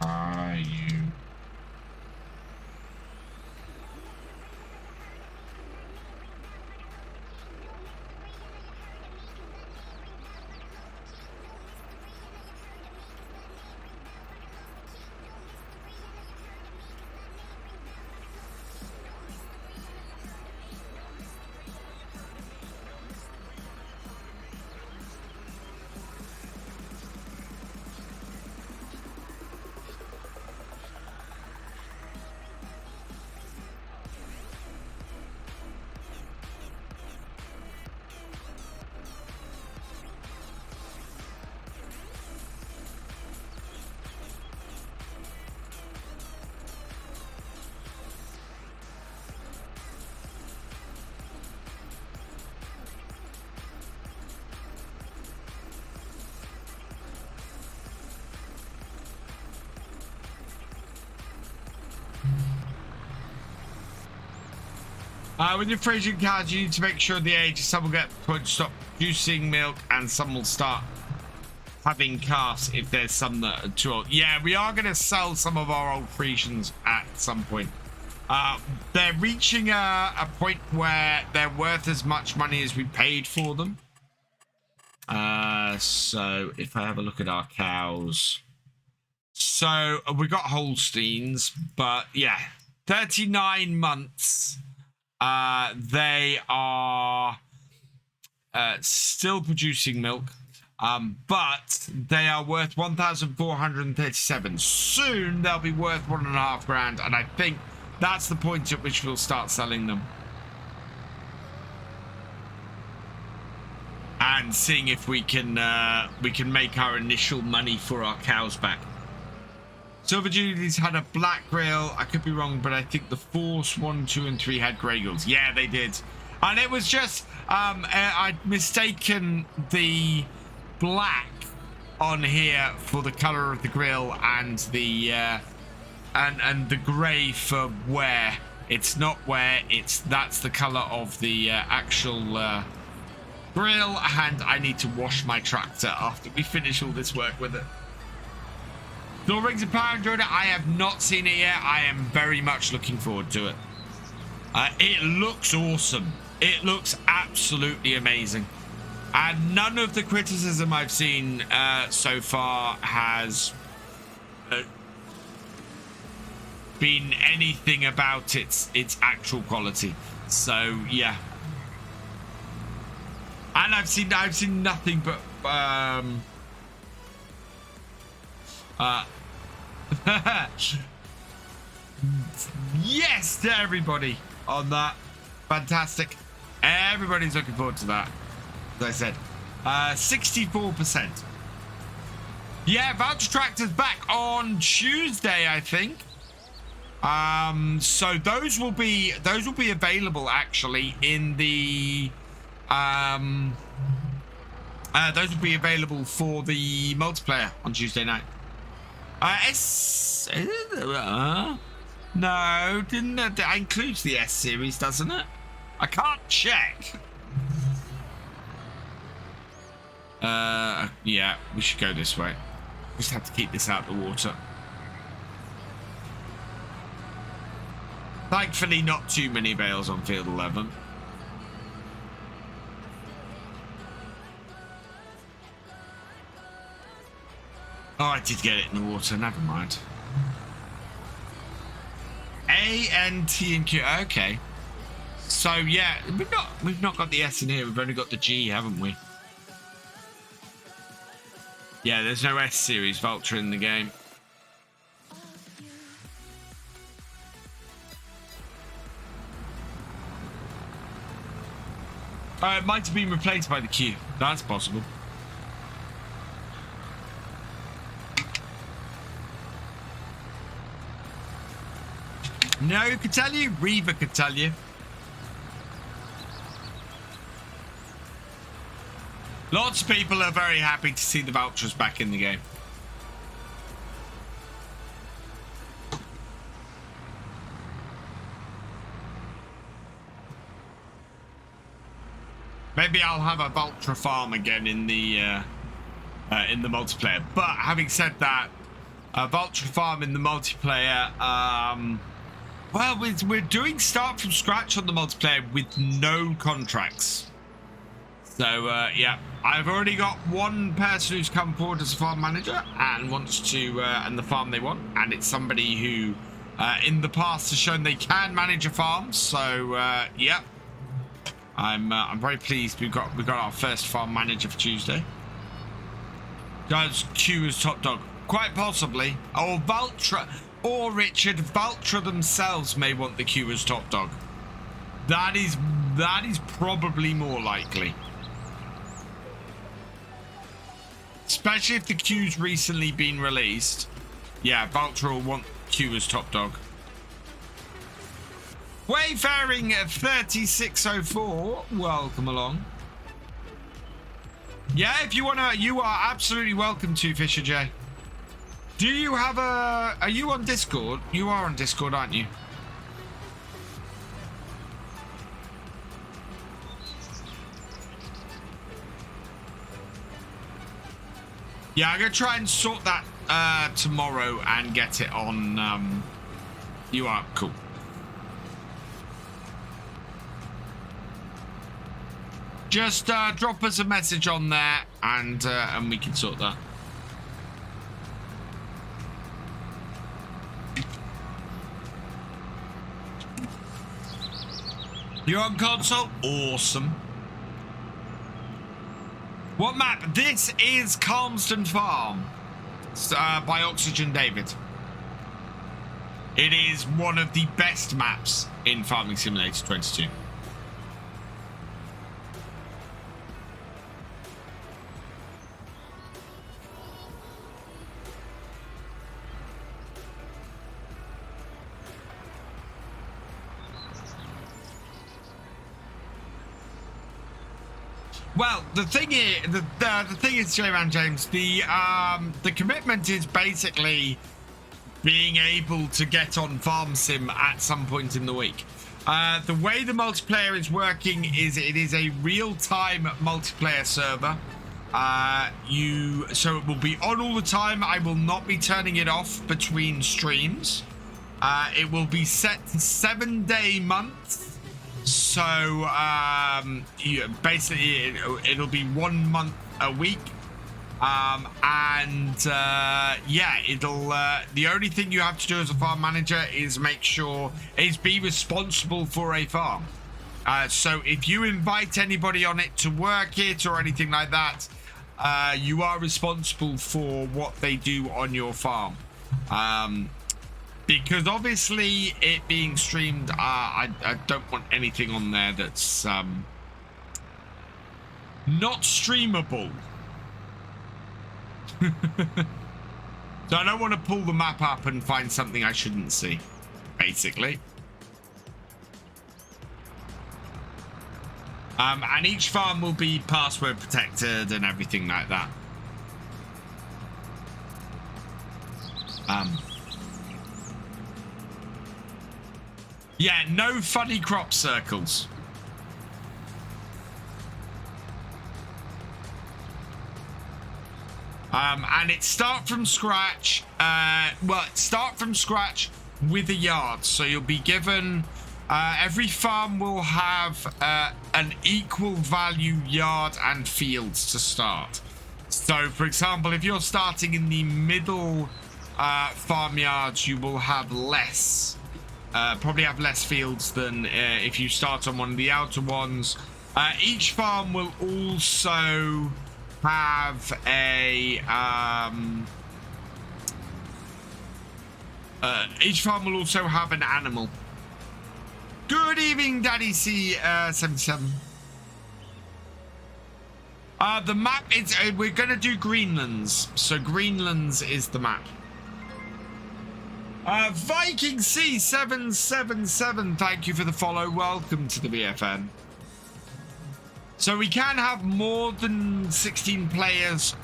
A: Are you? With your Frisian cows, you need to make sure the age. Some will get put stop producing milk, and some will start having calves if there's some that are too old. Yeah, we are going to sell some of our old Frisians at some point. They're reaching a point where they're worth as much money as we paid for them. So if I have a look at our cows, so we got Holsteins, but yeah, 39 months. They are still producing milk, but they are worth 1,437. Soon they'll be worth $1.5 grand, and I think that's the point at which we'll start selling them and seeing if we can make our initial money for our cows back. Silver Jubilees had a black grill. I could be wrong, but I think the Force 1, 2, and 3 had grey grills. Yeah, they did. And it was just, I'd mistaken the black on here for the colour of the grill and the and the grey for wear. It's not wear, that's the colour of the actual grill, and I need to wash my tractor after we finish all this work with it. Door Rings and Power Enjoyed it. I have not seen it yet. I am very much looking forward to it. It looks awesome. It looks absolutely amazing. And none of the criticism I've seen so far has been anything about its actual quality. So yeah. And I've seen nothing but yes to everybody on that. Fantastic. Everybody's looking forward to that. As I said, 64%. Yeah, voucher tractor's back on Tuesday, I think. So those will be available actually in the those will be available for the multiplayer on Tuesday night. No, didn't that includes the S series, doesn't it? I can't check. Yeah, we should go this way. Just have to keep this out of the water. Thankfully, not too many bales on field 11. Oh, I did get it in the water. Never mind. A, N, T, and Q. Okay. So yeah, we've not got the S in here. We've only got the G, haven't we? Yeah, there's no S series Vulture in the game. It might have been replaced by the Q. That's possible. No, who could tell you? Reaver could tell you. Lots of people are very happy to see the Vultures back in the game. Maybe I'll have a Vulture farm again in the multiplayer. But having said that, a Vulture farm in the multiplayer, well, we're doing start from scratch on the multiplayer with no contracts. So yeah, I've already got one person who's come forward as a farm manager and wants to, and the farm they want, and it's somebody who, in the past, has shown they can manage a farm. So yeah. I'm very pleased we got our first farm manager for Tuesday. Does Q as top dog? Quite possibly. Or Vulture or Richard Vulture themselves may want the Q as top dog. That is probably more likely. Especially if the Q's recently been released. Yeah, Vulture will want Q as top dog. Wayfaring at 3604, welcome along. Yeah, if you wanna, you are absolutely welcome to, Thefisherj. Do you have are you on Discord? You are on Discord, aren't you? Yeah, I'm going to try and sort that tomorrow and get it on... you are cool. Just drop us a message on there and we can sort that. You're on console? Awesome. What map? This is Calmsden Farm by Oxygen David. It is one of the best maps in Farming Simulator 22. Well, the thing is, J-Man James, the commitment is basically being able to get on Farm Sim at some point in the week. The way the multiplayer is working is it is a real-time multiplayer server. So it will be on all the time. I will not be turning it off between streams. It will be set to 7-day months. So basically it'll be 1 month a week. Yeah, it'll the only thing you have to do as a farm manager is be responsible for a farm. So if you invite anybody on it to work it or anything like that, you are responsible for what they do on your farm. Because obviously it being streamed, I don't want anything on there that's not streamable. So I don't want to pull the map up and find something I shouldn't see, basically. And each farm will be password protected and everything like that. Yeah, no funny crop circles. And it's start from scratch. Start from scratch with a yard. So you'll be given... every farm will have an equal value yard and fields to start. So, for example, if you're starting in the middle farmyards, you will have less... probably have less fields than if you start on one of the outer ones. Each farm will also have a each farm will also have an animal. Good evening, Daddy C77. The map is we're gonna do Greenlands, so Greenlands is the map. Viking C777, thank you for the follow. Welcome to the BFN. So we can have more than 16 players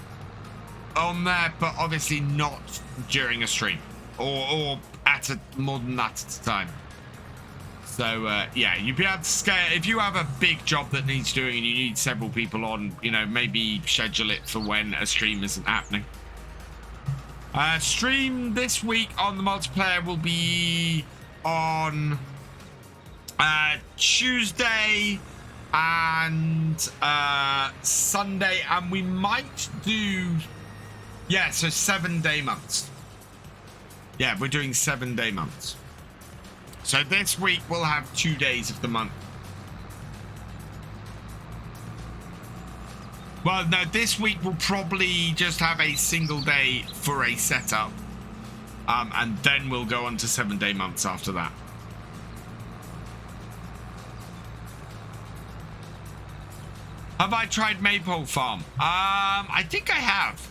A: on there, but obviously not during a stream or at more than that at a time. So yeah, you'd be able to scale if you have a big job that needs doing and you need several people on. You know, maybe schedule it for when a stream isn't happening. Stream this week on the multiplayer will be on Tuesday and Sunday, and we might do, yeah, so 7-day months. Yeah, we're doing 7-day months. So this week we'll have 2 days of the month. Well, no, this week we'll probably just have a single day for a setup. And then we'll go on to 7-day months after that. Have I tried Maypole Farm? I think I have.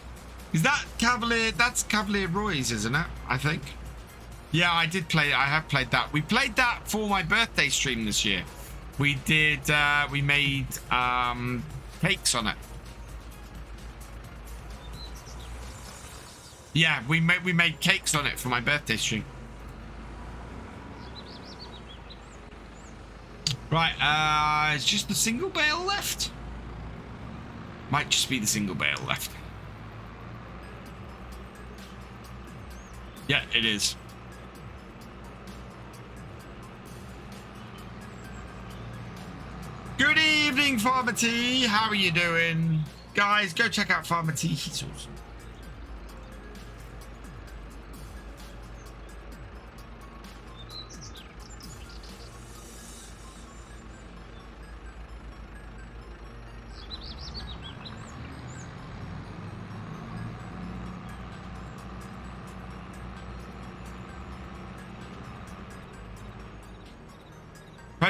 A: Is that Cavalier? That's Cavalier Roy's, isn't it? I think. Yeah, I did play. I have played that. We played that for my birthday stream this year. We did. We made cakes on it. Yeah, we made cakes on it for my birthday stream. Right, it's just the single bale left. Might just be the single bale left. Yeah, it is. Good evening, Farmer T. How are you doing? Guys, go check out Farmer T. He's awesome.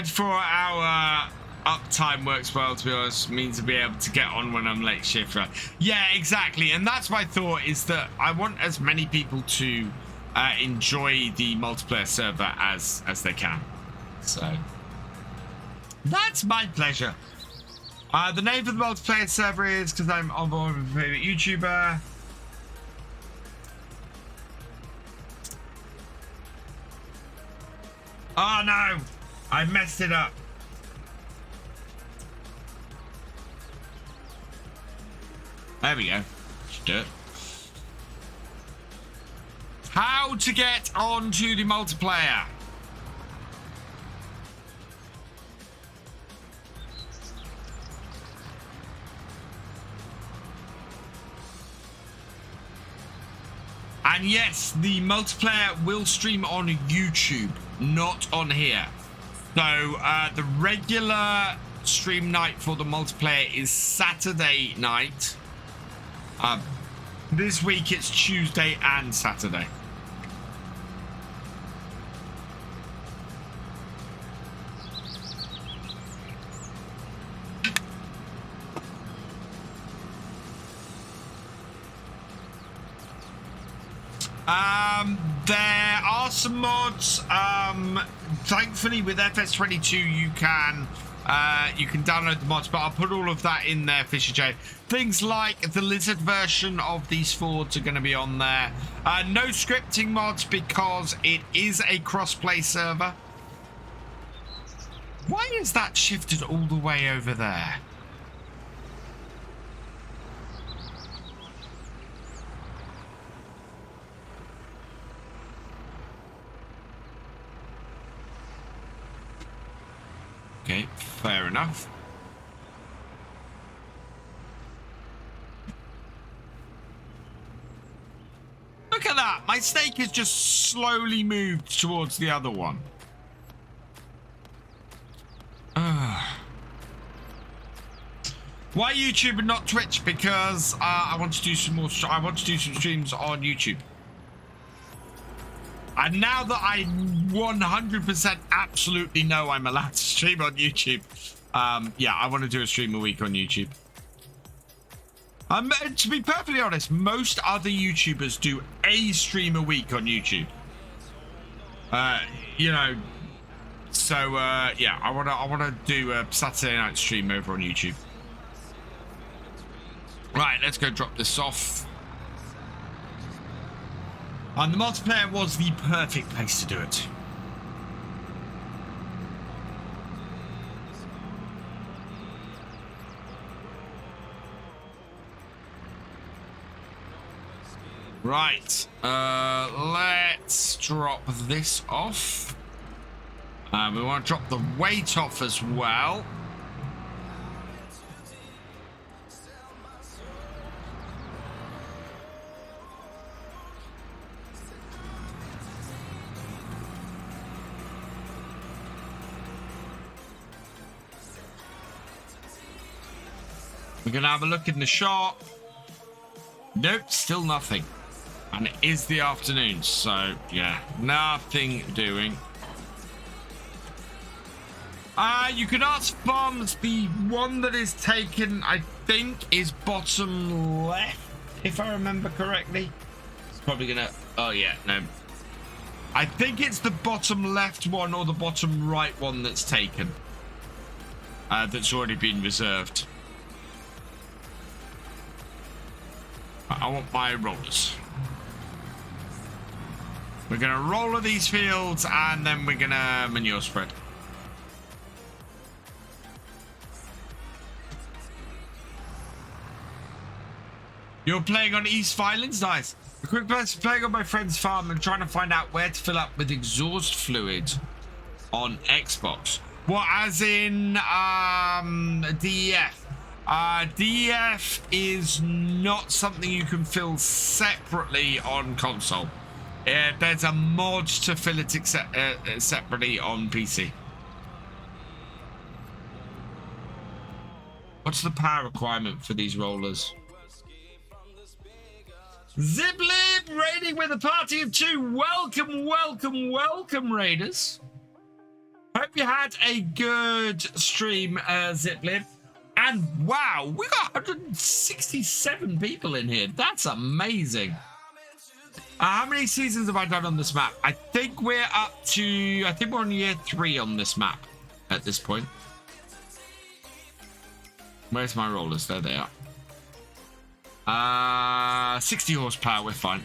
A: Four-hour uptime works well, to be honest. Means to be able to get on when I'm late shift. Right? Yeah, exactly. And that's my thought, is that I want as many people to enjoy the multiplayer server as they can. So that's my pleasure. The name for the multiplayer server is, because I'm on board with my favorite YouTuber. Oh no! I messed it up. There we go. Should do it. How to get onto the multiplayer. And yes, the multiplayer will stream on YouTube, not on here. So the regular stream night for the multiplayer is Saturday night. This week it's Tuesday and Saturday. There are some mods. Thankfully, with FS22, you can download the mods, but I'll put all of that in there, Thefisherj. Things like the lizard version of these Fords are going to be on there. No scripting mods because it is a cross-play server. Why is that shifted all the way over there? Okay, fair enough. Look at that! My snake has just slowly moved towards the other one. Why YouTube and not Twitch? Because I want to do some more. I want to do some streams on YouTube. And now that I 100% absolutely know I'm allowed to stream on YouTube, yeah, I want to do a stream a week on YouTube. To be perfectly honest, most other YouTubers do a stream a week on YouTube. You know, so yeah, I wanna do a Saturday night stream over on YouTube. Right, let's go drop this off. And the multiplayer was the perfect place to do it. Right, let's drop this off. We want to drop the weight off as well. We're going to have a look in the shop. Nope, still nothing. And it is the afternoon, so yeah, nothing doing. You can ask farms. The one that is taken, I think, is bottom left, if I remember correctly. It's probably going to... Oh, yeah, no. I think it's the bottom left one or the bottom right one that's taken. That's already been reserved. I want my rollers. We're going to roller these fields and then we're going to manure spread. You're playing on East Violins? Nice. A quick person playing on my friend's farm and trying to find out where to fill up with exhaust fluid on Xbox. What, as in DEF? DEF is not something you can fill separately on console. There's a mod to fill it separately on PC. What's the power requirement for these rollers? Ziplib raiding with a party of 2. Welcome, welcome, welcome, raiders. Hope you had a good stream, Ziplib. And wow, we got 167 people in here. That's amazing. How many seasons have I done on this map? I think we're on year 3 on this map at this point. Where's my rollers? There they are. 60 horsepower, we're fine.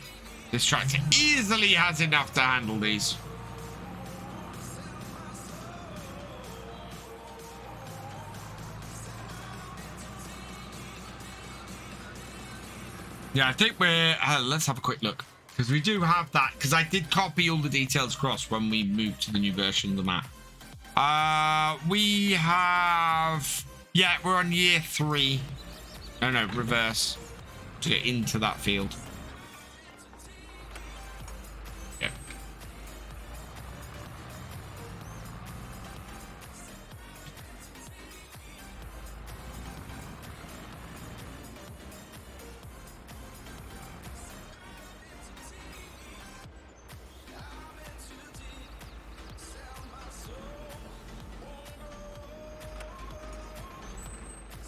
A: This tractor easily has enough to handle these. Yeah, I think we're... let's have a quick look. Because we do have that. Because I did copy all the details across when we moved to the new version of the map. We have... Yeah, we're on year 3. No, reverse. To get into that field. Yep.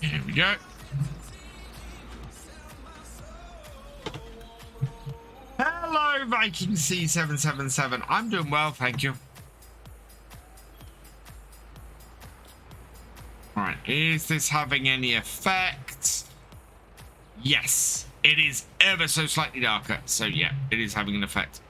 A: Here we go. Hello, Viking C777. I'm doing well, thank you. All right, is this having any effect? Yes, it is ever so slightly darker. So yeah, it is having an effect.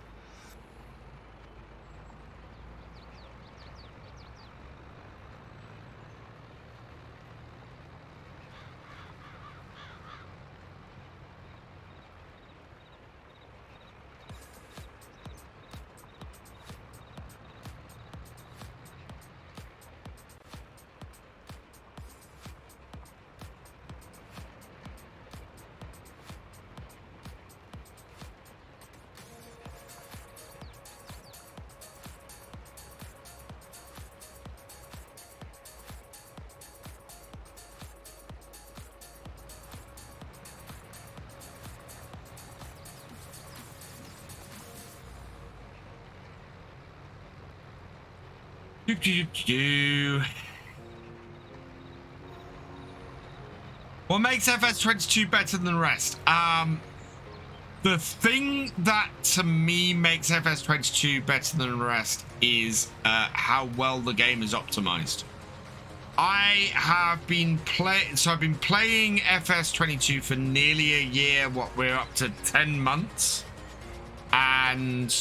A: What makes FS22 better than the rest? The thing that to me makes FS22 better than the rest is how well the game is optimized. I have been playing FS22 for nearly a year. What, we're up to 10 months, and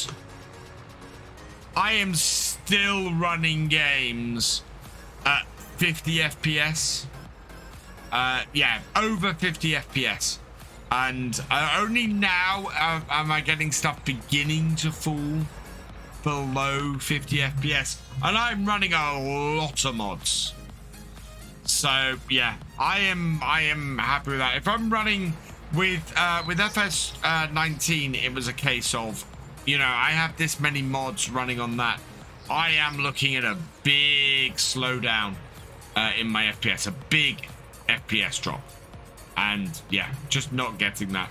A: I am still running games at 50 FPS. Yeah, over 50 FPS. And only now am I getting stuff beginning to fall below 50 FPS. And I'm running a lot of mods. So yeah, I am happy with that. If I'm running with FS19, it was a case of, you know, I have this many mods running on that. I am looking at a big slowdown in my FPS, a big FPS drop. And yeah, just not getting that,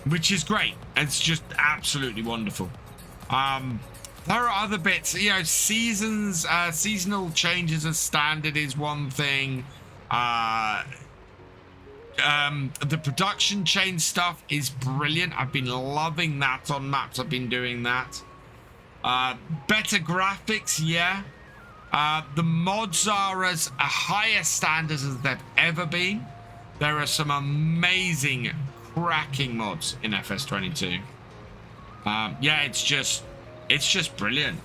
A: which is great. It's just absolutely wonderful. There are other bits, you know, seasonal changes as standard is one thing. The production chain stuff is brilliant. I've been loving that on maps. I've been doing that. Better graphics, yeah. The mods are as a higher standards as they've ever been. There are some amazing, cracking mods in FS22. Yeah, it's just brilliant.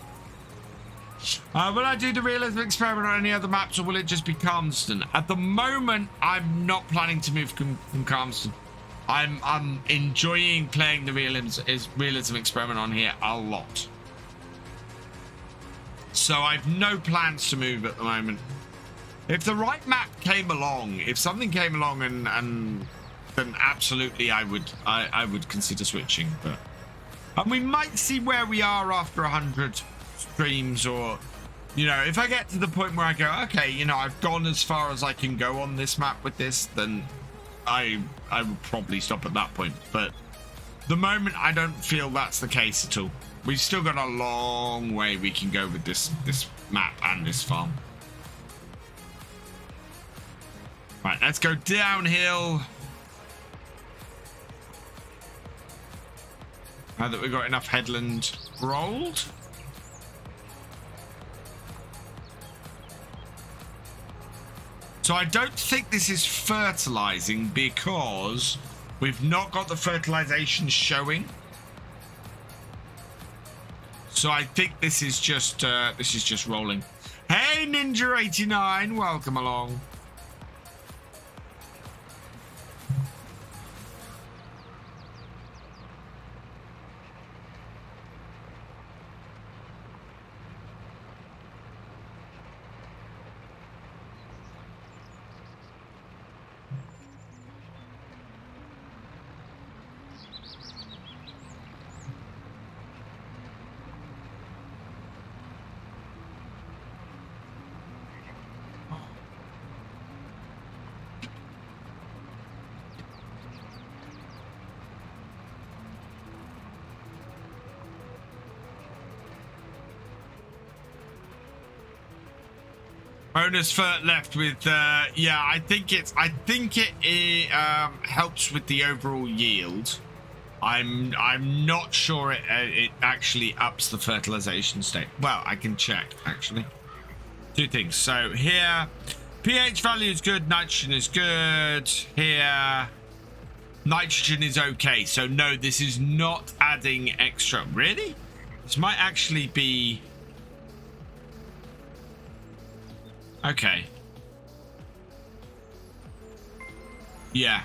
A: Will I do the realism experiment on any other maps, or will it just be Calmsden? At the moment, I'm not planning to move from Calmsden. I'm enjoying playing the realism experiment on here a lot. So I've no plans to move at the moment. If the right map came along, if something came along and then absolutely I would consider switching. But and we might see where we are after 100 streams, or you know, if I get to the point where I go, okay, you know, I've gone as far as I can go on this map with this, then I would probably stop at that point. But the moment I don't feel that's the case at all. We've still got a long way we can go with this map and this farm. Right, let's go downhill. Now that we've got enough headland rolled. So I don't think this is fertilizing because we've not got the fertilization showing. So I think this is just rolling. Hey, Ninja89, welcome along. Bonus for left with yeah, I think it helps with the overall yield. I'm not sure it actually ups the fertilization state. Well, I can check actually. Two things. So here, pH value is good, nitrogen is good. Here, nitrogen is okay. So no, this is not adding extra. Really? This might actually be. Okay. Yeah.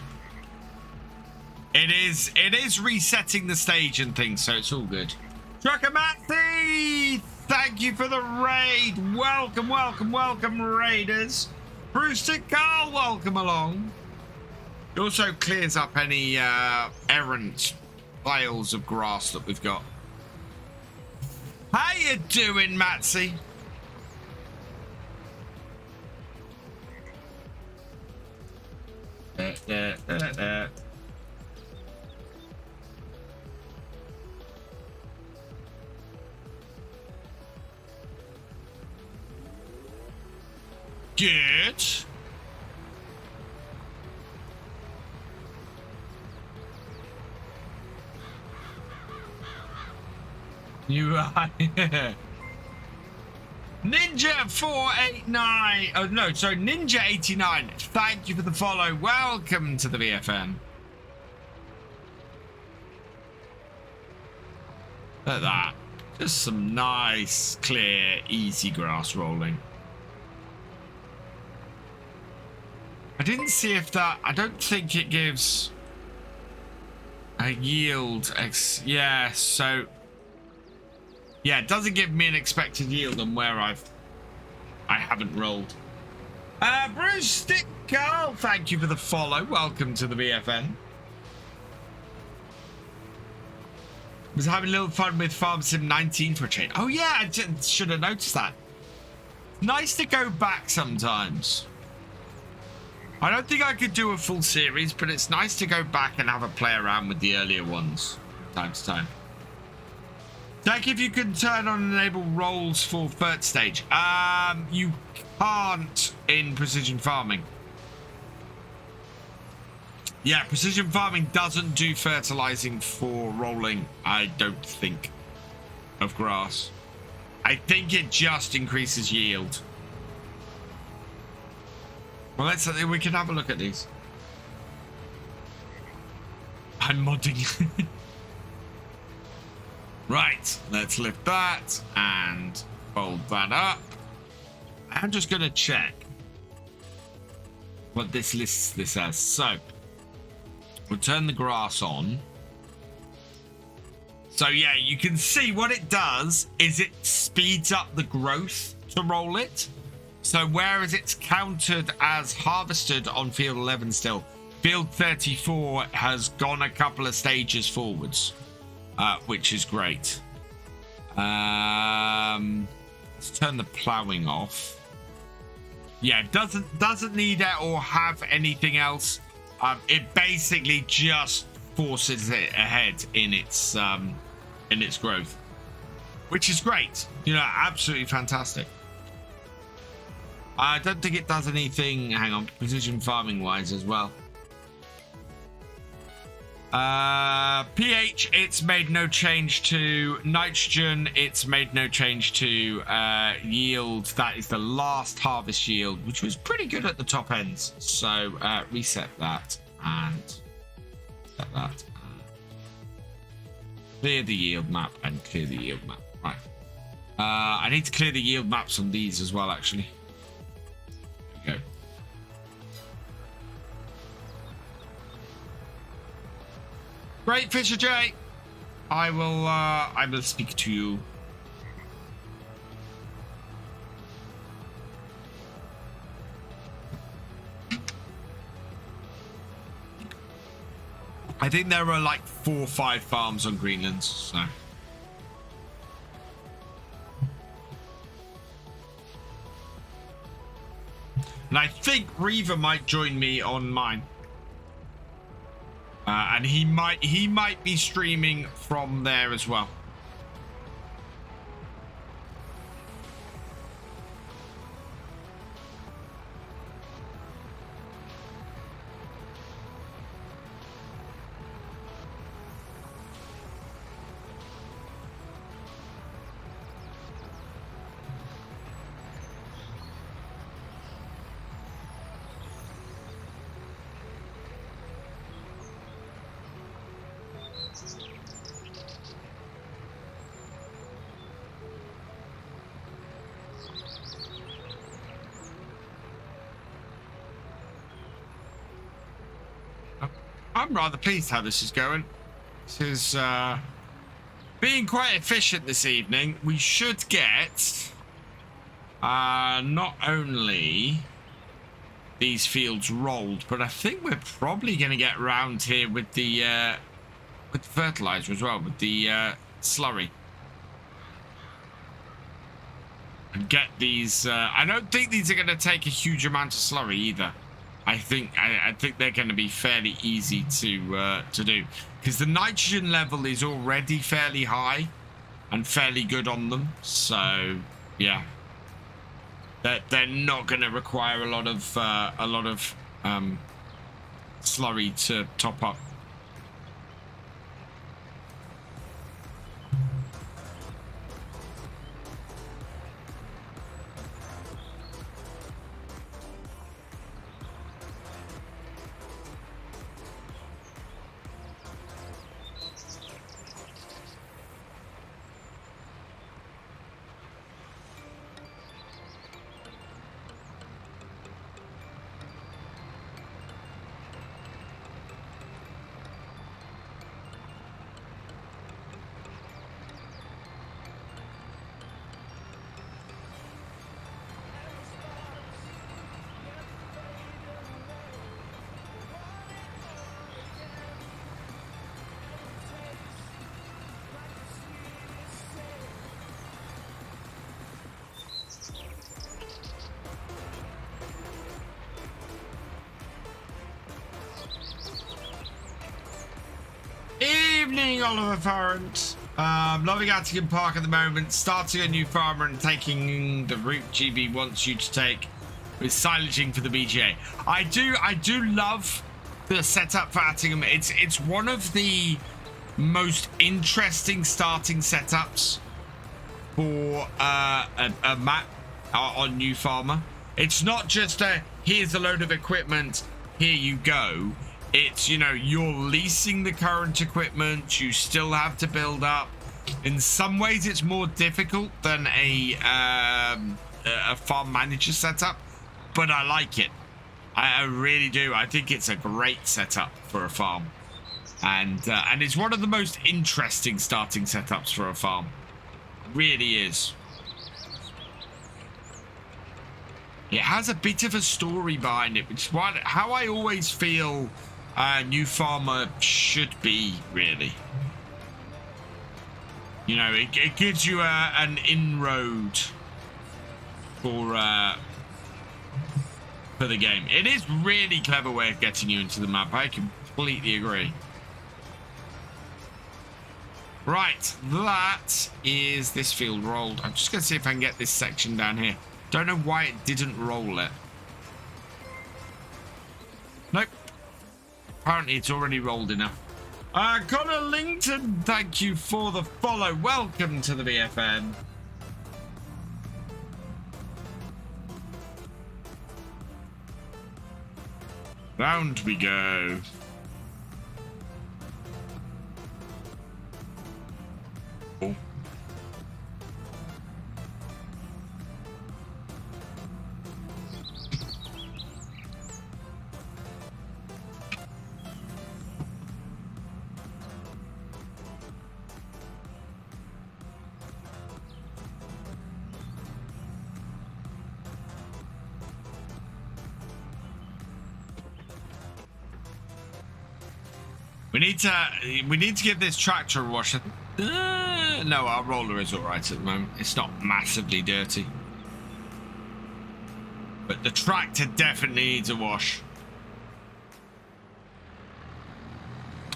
A: It is resetting the stage and things, so it's all good. Trucker Matthew, thank you for the raid. Welcome, welcome, welcome, raiders. Brewster Carl, welcome along. It also clears up any errant piles of grass that we've got. How you doing, Matsy? Good. You are Ninja 489. Oh no, sorry, Ninja 89. Thank you for the follow. Welcome to the VFN. Look at that. Just some nice, clear, easy grass rolling. I didn't see if that. I don't think it gives a yield. Yeah, so. Yeah, it doesn't give me an expected yield on where I haven't rolled. Bruce Stick Carl, thank you for the follow. Welcome to the VFN. Was having a little fun with Farm Sim 19 for a change. Oh yeah, I should have noticed that. Nice to go back sometimes. I don't think I could do a full series, but it's nice to go back and have a play around with the earlier ones time to time. Jack, if you can turn on and enable rolls for third stage. You can't in precision farming. Yeah, precision farming doesn't do fertilizing for rolling, I don't think, of grass. I think it just increases yield. Well, we can have a look at these. I'm modding. Right, let's lift that and fold that up. I'm just going to check what this lists this as. So, We'll turn the grass on. So yeah, you can see what it does is it speeds up the growth to roll it. So whereas it's counted as harvested on field 11 still, field 34 has gone a couple of stages forwards, which is great. Let's turn the ploughing off. Yeah, doesn't need it or have anything else. It basically just forces it ahead in its growth, which is great. You know, absolutely fantastic. I don't think it does anything. Hang on, precision farming wise as well. pH, it's made no change to. Nitrogen, it's made no change to. Yield, that is the last harvest yield, which was pretty good at the top ends. So reset that and set that. Clear the yield map and clear the yield map. Right. I need to clear the yield maps on these as well, actually. There we go. Great, Thefisherj. I will speak to you. I think there are like 4 or 5 farms on Greenland, so. And I think Reaver might join me on mine. And he might be streaming from there as well. I'm rather pleased how this is going. This is being quite efficient this evening. We should get not only these fields rolled, but I think we're probably going to get round here with the fertilizer as well, with the slurry. And get these. I don't think these are going to take a huge amount of slurry either. I think they're going to be fairly easy to do, because the nitrogen level is already fairly high and fairly good on them. So yeah, they're not going to require a lot of slurry to top up. Evening, Oliver Farrant. Loving Attican Park at the moment. Starting a new farmer and taking the route GB wants you to take with silaging for the BGA. I do love the setup for Attingham. It's one of the most interesting starting setups for a map on New Farmer. It's not just a here's a load of equipment, here you go. It's, you know, you're leasing the current equipment, you still have to build up. In some ways it's more difficult than a farm manager setup, but I like it. I really do. I think it's a great setup for a farm. And it's one of the most interesting starting setups for a farm. Really is. It has a bit of a story behind it, which is how I always feel a new farmer should be, really. You know, it gives you an inroad for the game. It is really clever way of getting you into the map. I completely agree. Right, that is this field rolled. I'm just going to see if I can get this section down here. Don't know why it didn't roll it. Nope. Apparently it's already rolled enough. Connor Lington, thank you for the follow. Welcome to the BFN. Round we go. Oh. We need to give this tractor a wash. No, our roller is all right at the moment. It's not massively dirty, but the tractor definitely needs a wash.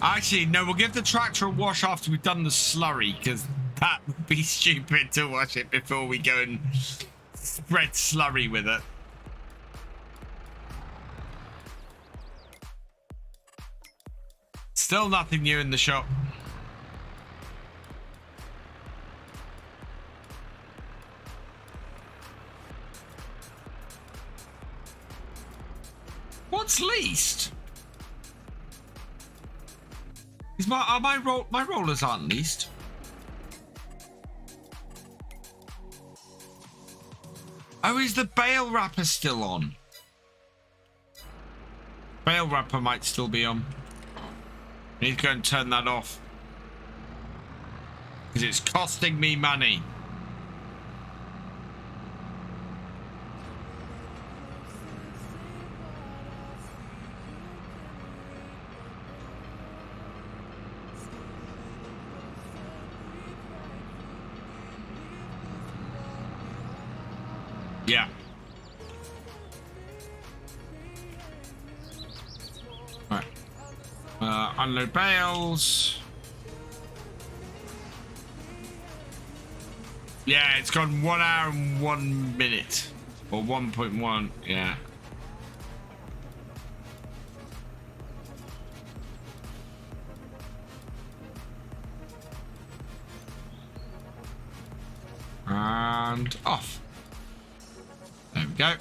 A: Actually, no, we'll give the tractor a wash after we've done the slurry, because that would be stupid to wash it before we go and spread slurry with it. Still nothing new in the shop. What's leased? Is my rollers aren't leased? Oh, is the bale wrapper still on? Bale wrapper might still be on. I need to go and turn that off, because it's costing me money. Yeah. Right. Unload bales. Yeah, it's gone 1 hour and 1 minute. Or 1.1, yeah. And off. There we go.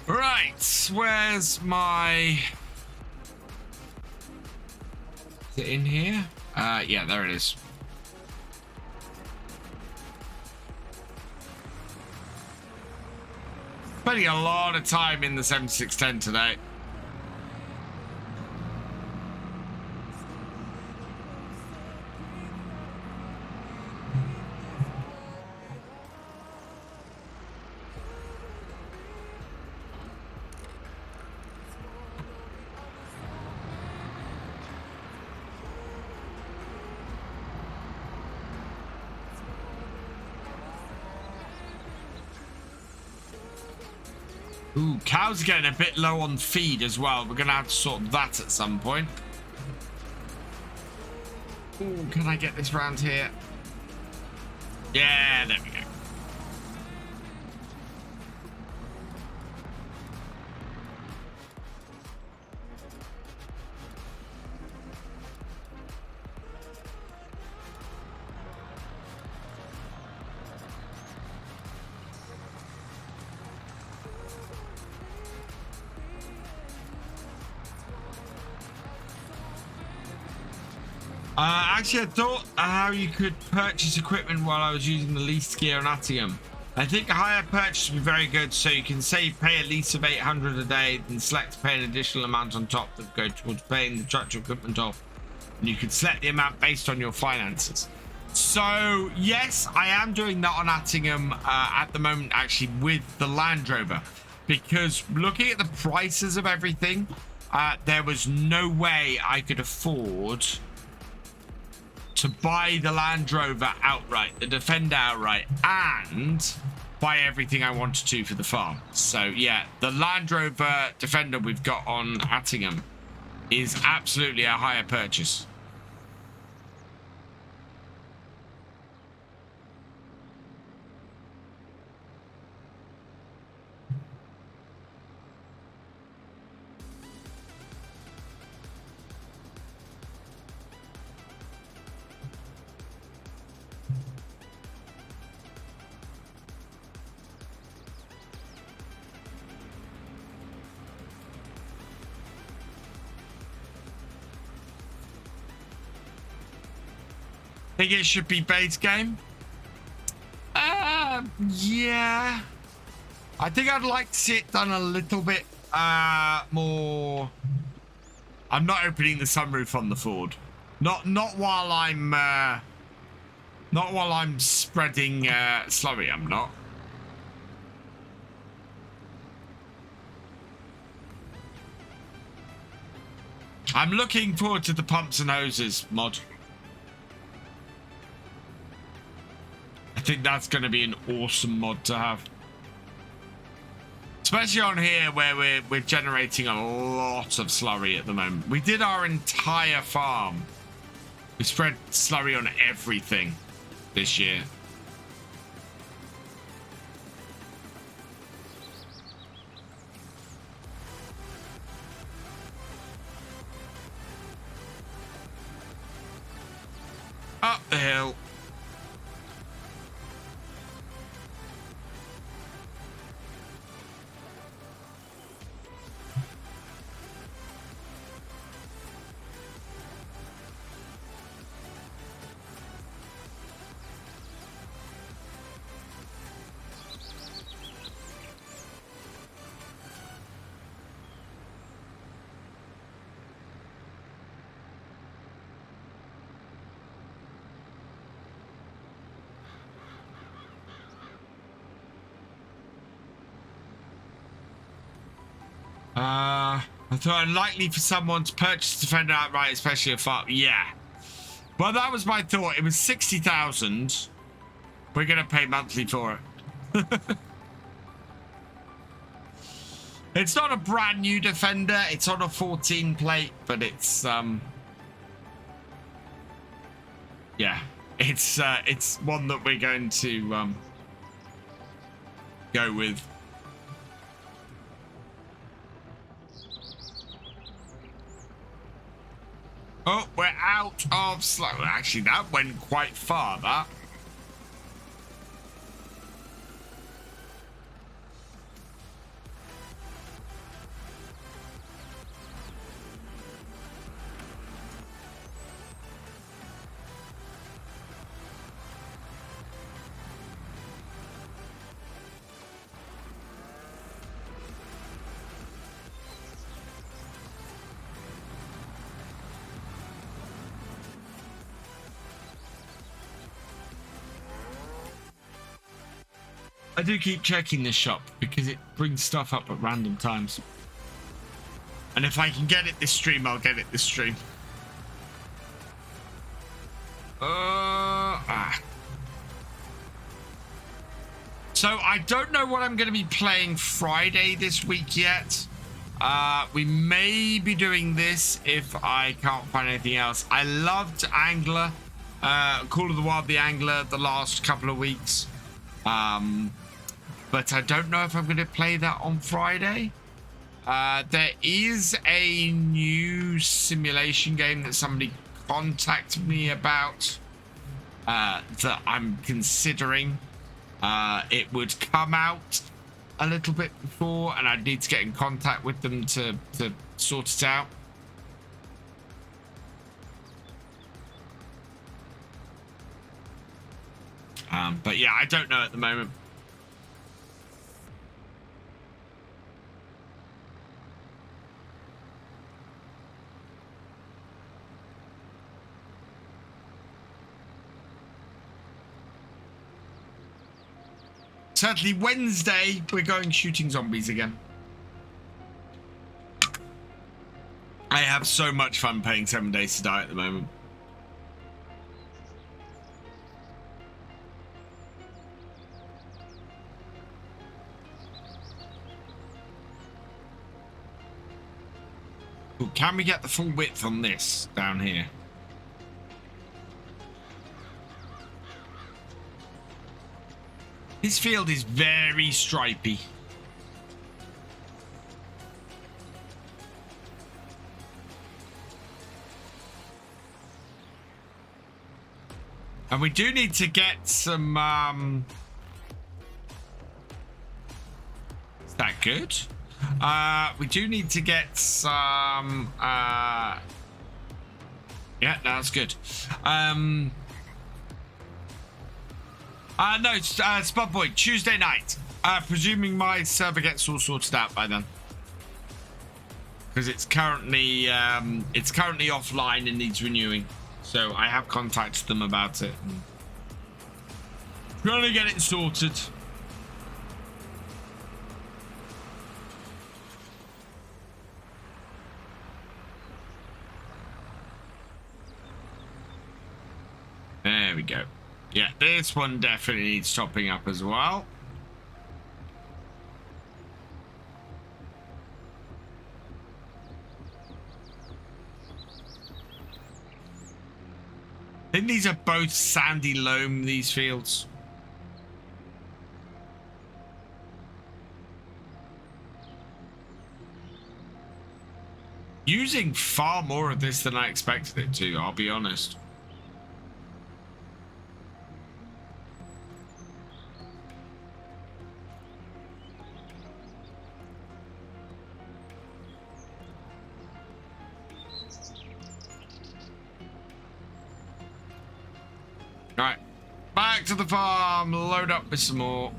A: Right, where's my... Is it in here? Yeah, there it is. Spending a lot of time in the 7610 today. Ooh, cows are getting a bit low on feed as well. We're going to have to sort that at some point. Ooh, can I get this round here? Yeah, there we go. Actually, I thought how you could purchase equipment while I was using the leased gear on Atium. I think a higher purchase would be very good, so you can save, pay a lease of 800 a day, then select to pay an additional amount on top that go towards paying the tractor equipment off. And you can select the amount based on your finances. So yes, I am doing that on Attingham at the moment, actually, with the Land Rover, because looking at the prices of everything, there was no way I could afford to buy the Land Rover outright, the Defender outright, and buy everything I wanted to for the farm. So yeah, the Land Rover Defender we've got on Attingham is absolutely a higher purchase. Think it should be base game? Yeah. I think I'd like to see it done a little bit more. I'm not opening the sunroof on the Ford. Not while I'm spreading slurry. I'm not. I'm looking forward to the pumps and hoses mod. I think that's going to be an awesome mod to have, especially on here where we're generating a lot of slurry at the moment. We did our entire farm. We spread slurry on everything this year. Up the hill. I thought unlikely for someone to purchase Defender outright, especially a farm. Yeah. Well, that was my thought. It was 60,000. We're going to pay monthly for it. It's not a brand new Defender. It's on a 14 plate, but it's yeah, it's one that we're going to go with. Oh, we're out of slow. Actually, that went quite far, that. I do keep checking this shop because it brings stuff up at random times. And if I can get it this stream, I'll get it this stream. So I don't know what I'm going to be playing Friday this week yet. We may be doing this if I can't find anything else. I loved Angler, Call of the Wild the Angler the last couple of weeks. But I don't know if I'm going to play that on Friday. There is a new simulation game that somebody contacted me about that I'm considering. It would come out a little bit before, and I'd need to get in contact with them to sort it out. But yeah, I don't know at the moment. Certainly Wednesday, we're going shooting zombies again. I have so much fun playing 7 Days to Die at the moment. Ooh, can we get the full width on this down here? This field is very stripy. And we do need to get some, is that good? We do need to get some, yeah, that's good. No, Spud Boy, Tuesday night. Presuming my server gets all sorted out by then. Because it's currently offline and needs renewing. So I have contacted them about it. Trying to get it sorted. There we go. Yeah, this one definitely needs topping up as well. I think these are both sandy loam, these fields. Using far more of this than I expected it to, I'll be honest. Right, back to the farm, load up with some more.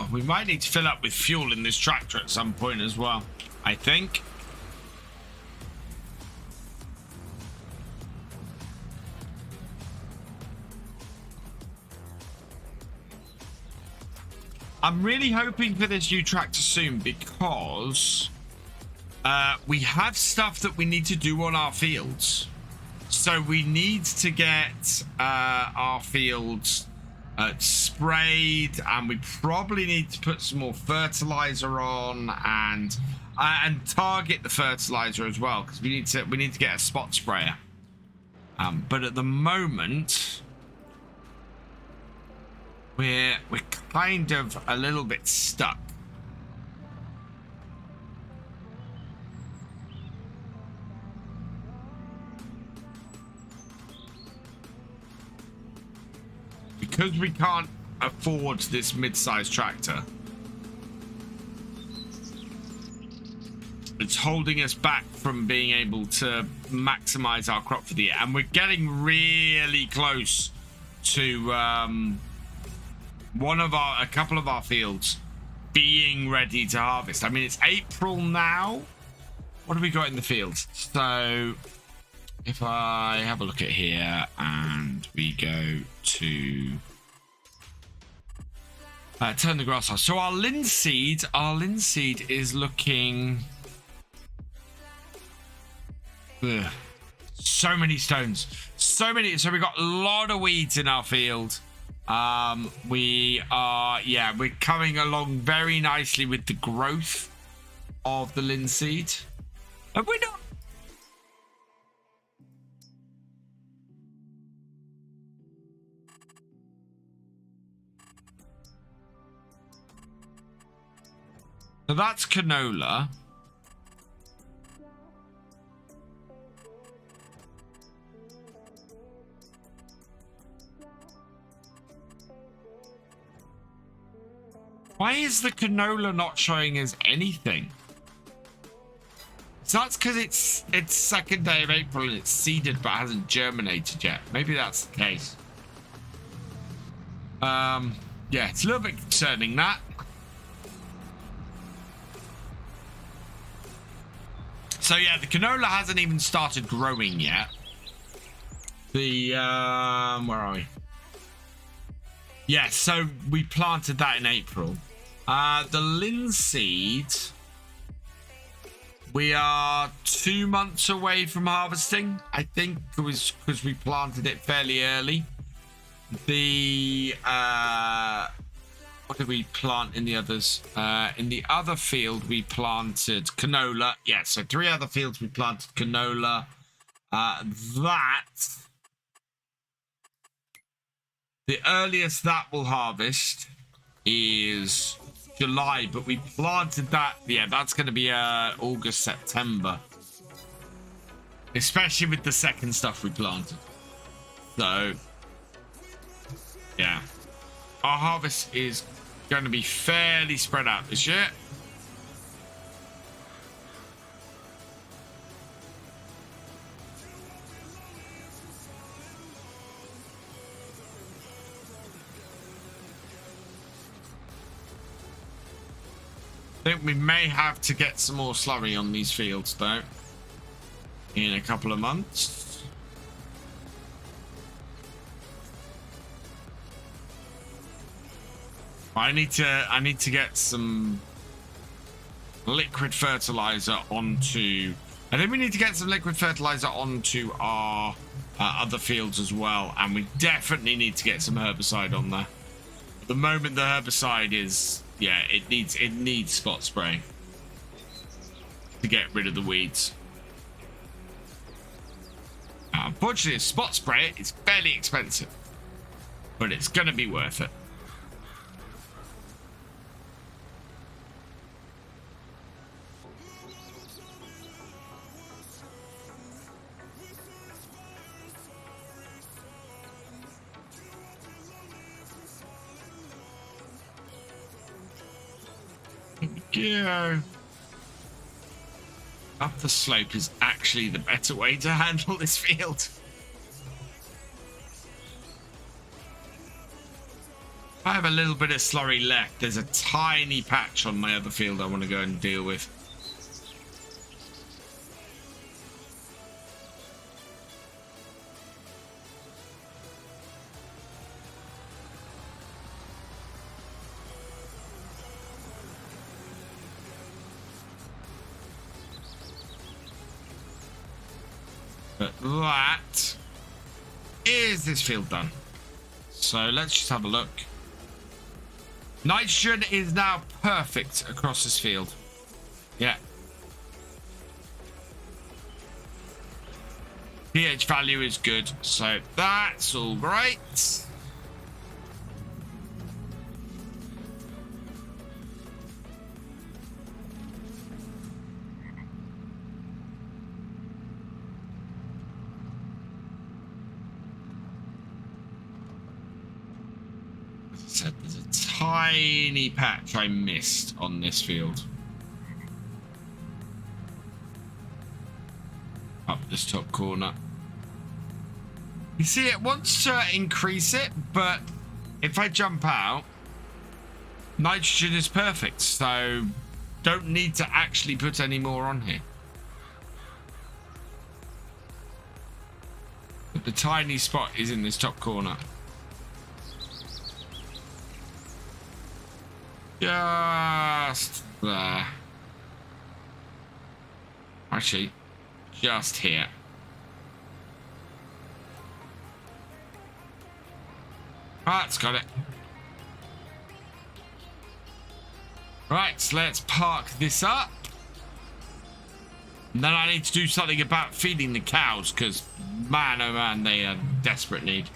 A: We might need to fill up with fuel in this tractor at some point as well, I think. I'm really hoping for this new tractor soon because we have stuff that we need to do on our fields. So we need to get our fields sprayed, and we probably need to put some more fertilizer on and target the fertilizer as well, because we need to get a spot sprayer. But at the moment we're kind of a little bit stuck. Because we can't afford this mid-sized tractor, it's holding us back from being able to maximize our crop for the year. And we're getting really close to a couple of our fields being ready to harvest. I mean, it's April now. What have we got in the fields? So if I have a look at here and we go to turn the grass off. So our linseed is looking, ugh, so many stones, so we've got a lot of weeds in our field. We're coming along very nicely with the growth of the linseed. Have we not? So that's canola. Why is the canola not showing us anything? So that's because it's 2nd day of April and it's seeded but hasn't germinated yet. Maybe that's the case. Yeah, it's a little bit concerning, that. So yeah, the canola hasn't even started growing yet. The where are we? Yeah, so we planted that in April. The linseed, we are 2 months away from harvesting. I think it was because we planted it fairly early. The what did we plant in the others? In the other field, we planted canola. Yeah, so 3 other fields we planted canola. The earliest that will harvest is July, but we planted that. Yeah, that's going to be August, September. Especially with the second stuff we planted. So, yeah. Our harvest is going to be fairly spread out this year. I think we may have to get some more slurry on these fields, though, in a couple of months. I need to get some liquid fertilizer onto. I think we need to get some liquid fertilizer onto our other fields as well, and we definitely need to get some herbicide on there. At the moment, the herbicide is. Yeah, it needs spot spray to get rid of the weeds. Unfortunately, a spot spray is fairly expensive, but it's going to be worth it. Yeah. Up the slope is actually the better way to handle this field. I have a little bit of slurry left. There's a tiny patch on my other field I want to go and deal with. But that is this field done. So let's just have a look. Nitrogen is now perfect across this field. Yeah. pH value is good. So that's all right. There's a tiny patch I missed on this field. Up this top corner. You see, it wants to increase it, but if I jump out, nitrogen is perfect, so don't need to actually put any more on here. But the tiny spot is in this top corner. Just there. Actually, just here. That's got it. Right, so let's park this up. And then I need to do something about feeding the cows, because man, oh man, they are desperate need.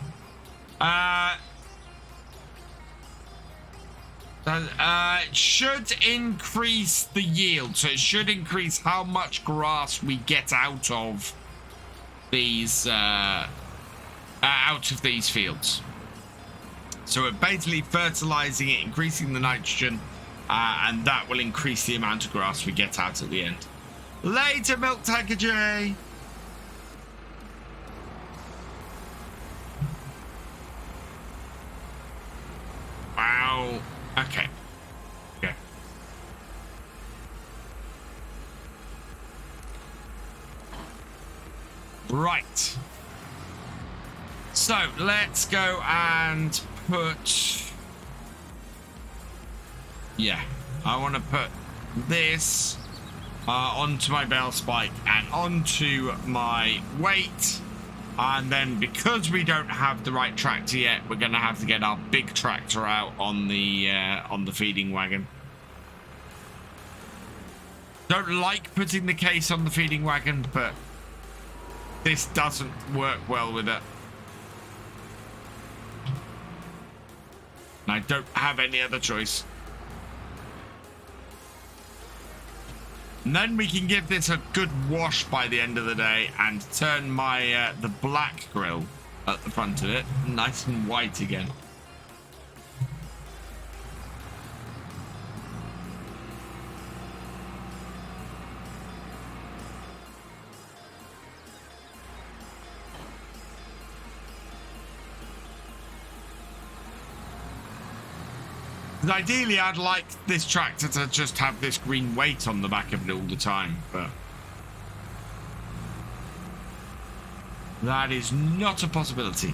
A: It should increase the yield, so it should increase how much grass we get out of these fields. So we're basically fertilizing it, increasing the nitrogen, and that will increase the amount of grass we get out at the end. Later, Milk Tanker J. Wow. Okay. Okay. Right. So let's go and put. Yeah, I want to put this onto my bale spike and onto my weight. And then because we don't have the right tractor yet, we're going to have to get our big tractor out on the feeding wagon. Don't like putting the case on the feeding wagon, but this doesn't work well with it. And I don't have any other choice. And then we can give this a good wash by the end of the day and turn my the black grill at the front of it nice and white again. Ideally, I'd like this tractor to just have this green weight on the back of it all the time, but that is not a possibility.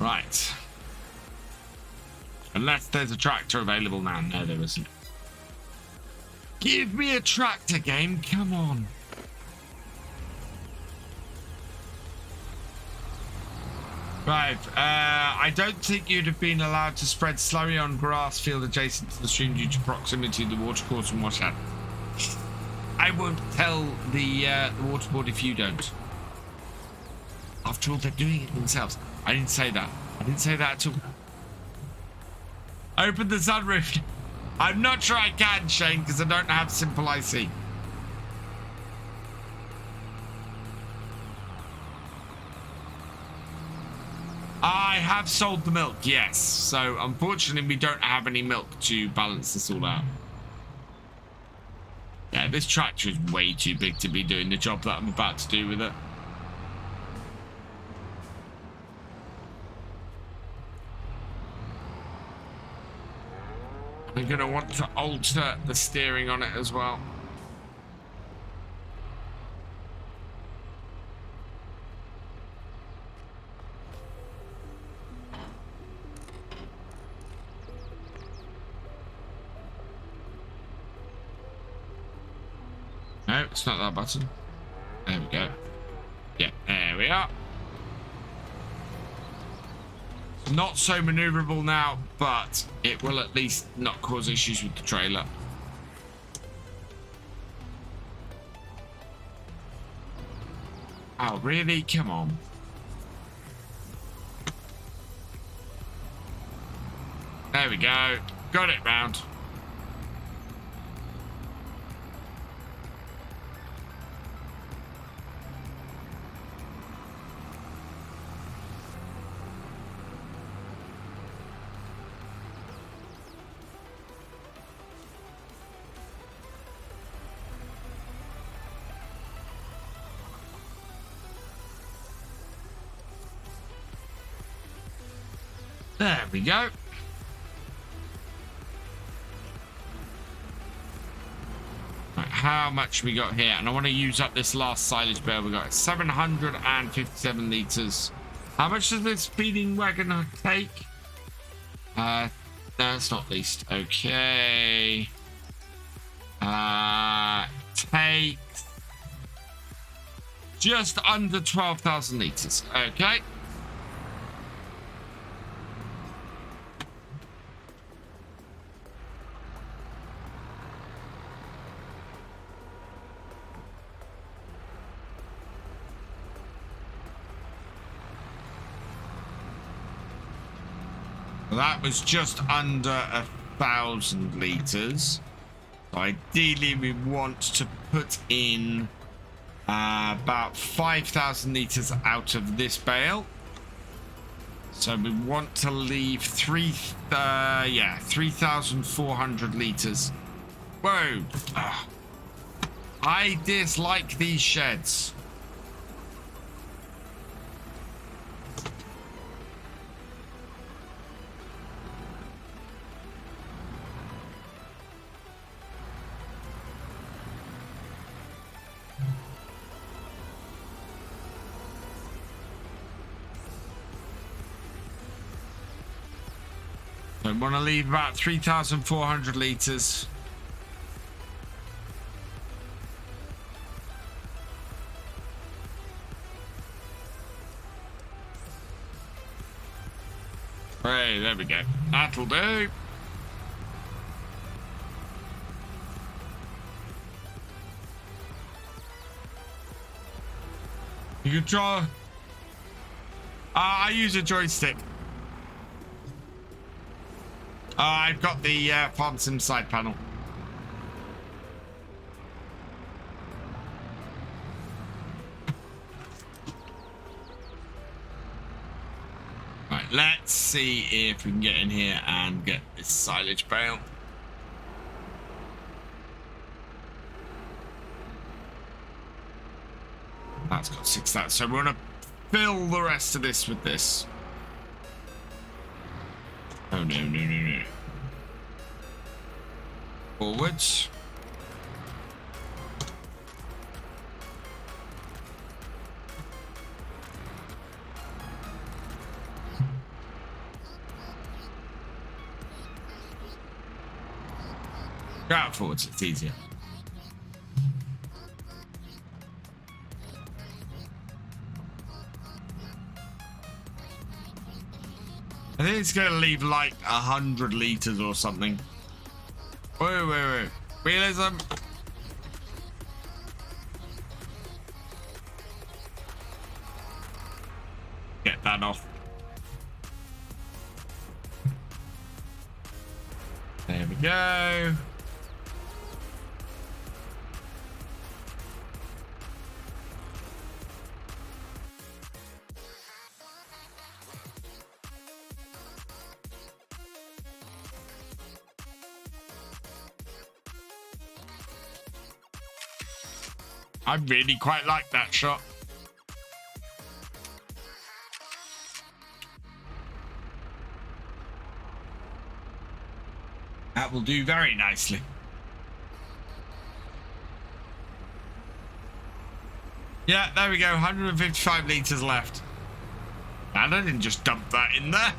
A: Right. Unless there's a tractor available now. No, there isn't. Give me a tractor, game. Come on. Right, I don't think you'd have been allowed to spread slurry on grass field adjacent to the stream due to proximity to the watercourse and washout. I won't tell the waterboard if you don't. After all, they're doing it themselves. I didn't say that. I didn't say that at all. Open the sunroof. I'm not sure I can, Shane, because I don't have simple IC. I have sold the milk, yes. So, unfortunately, we don't have any milk to balance this all out. Yeah, this tractor is way too big to be doing the job that I'm about to do with it. I'm going to want to alter the steering on it as well. No, it's not that button. There we go. Yeah, there we are. Not so maneuverable now, but it will at least not cause issues with the trailer. Oh, really? Come on. There we go. Got it round. There we go. Right, how much we got here? And I want to use up this last silage bale. We got 757 litres. How much does this feeding wagon take? No, it's not least. Okay. Takes just under 12,000 litres. Okay. That was just under 1,000 litres. So ideally, we want to put in about 5,000 litres out of this bale. So we want to leave 3,400 liters. Whoa. Ugh. I dislike these sheds. So I want to leave about 3,400 liters. Hey, there we go. That'll do. You can draw. I use a joystick. I've got the Farm Sim side panel. Right, let's see if we can get in here and get this silage bale. That's got 6,000. So we're gonna fill the rest of this with this. Oh no. Forwards. Go out forwards, it's easier. I think it's going to leave like 100 liters or something. Wait. Realism. Get that off. There we go. I really quite like that shot. That will do very nicely. Yeah, there we go. 155 liters left. And I didn't just dump that in there.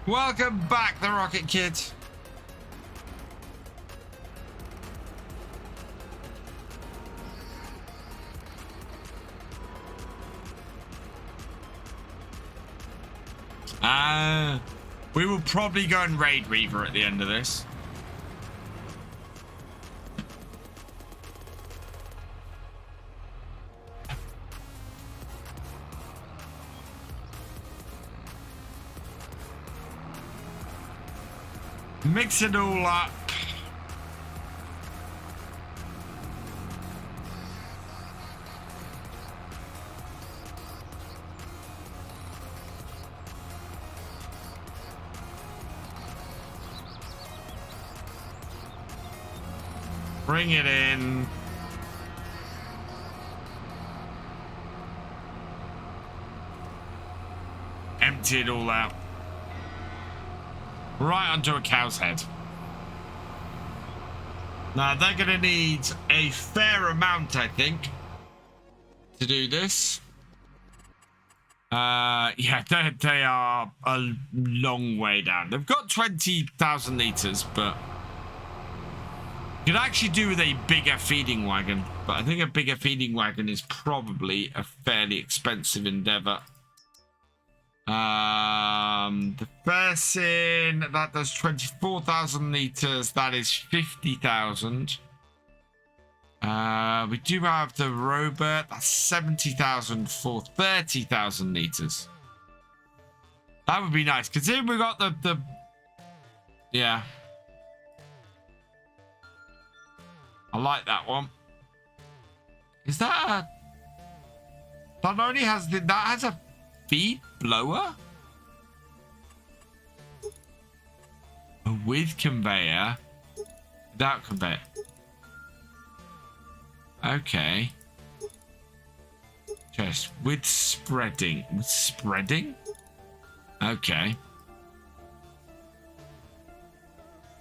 A: Welcome back, the Rocket Kid. We will probably go and raid Reaver at the end of this. Mix it all up. Bring it in. Empty it all out. Right onto a cow's head. Now they're going to need a fair amount, I think, to do this. Yeah, they are a long way down. They've got 20,000 liters, but you could actually do with a bigger feeding wagon. But I think a bigger feeding wagon is probably a fairly expensive endeavor. The person that does 24,000 liters, that is 50,000. We do have the robot, that's 70,000 for 30,000 liters. That would be nice, considering we got the yeah. I like that one. Is that a... That only has that has a feed blower? With conveyor. Without conveyor. Okay. Just with spreading. With spreading? Okay.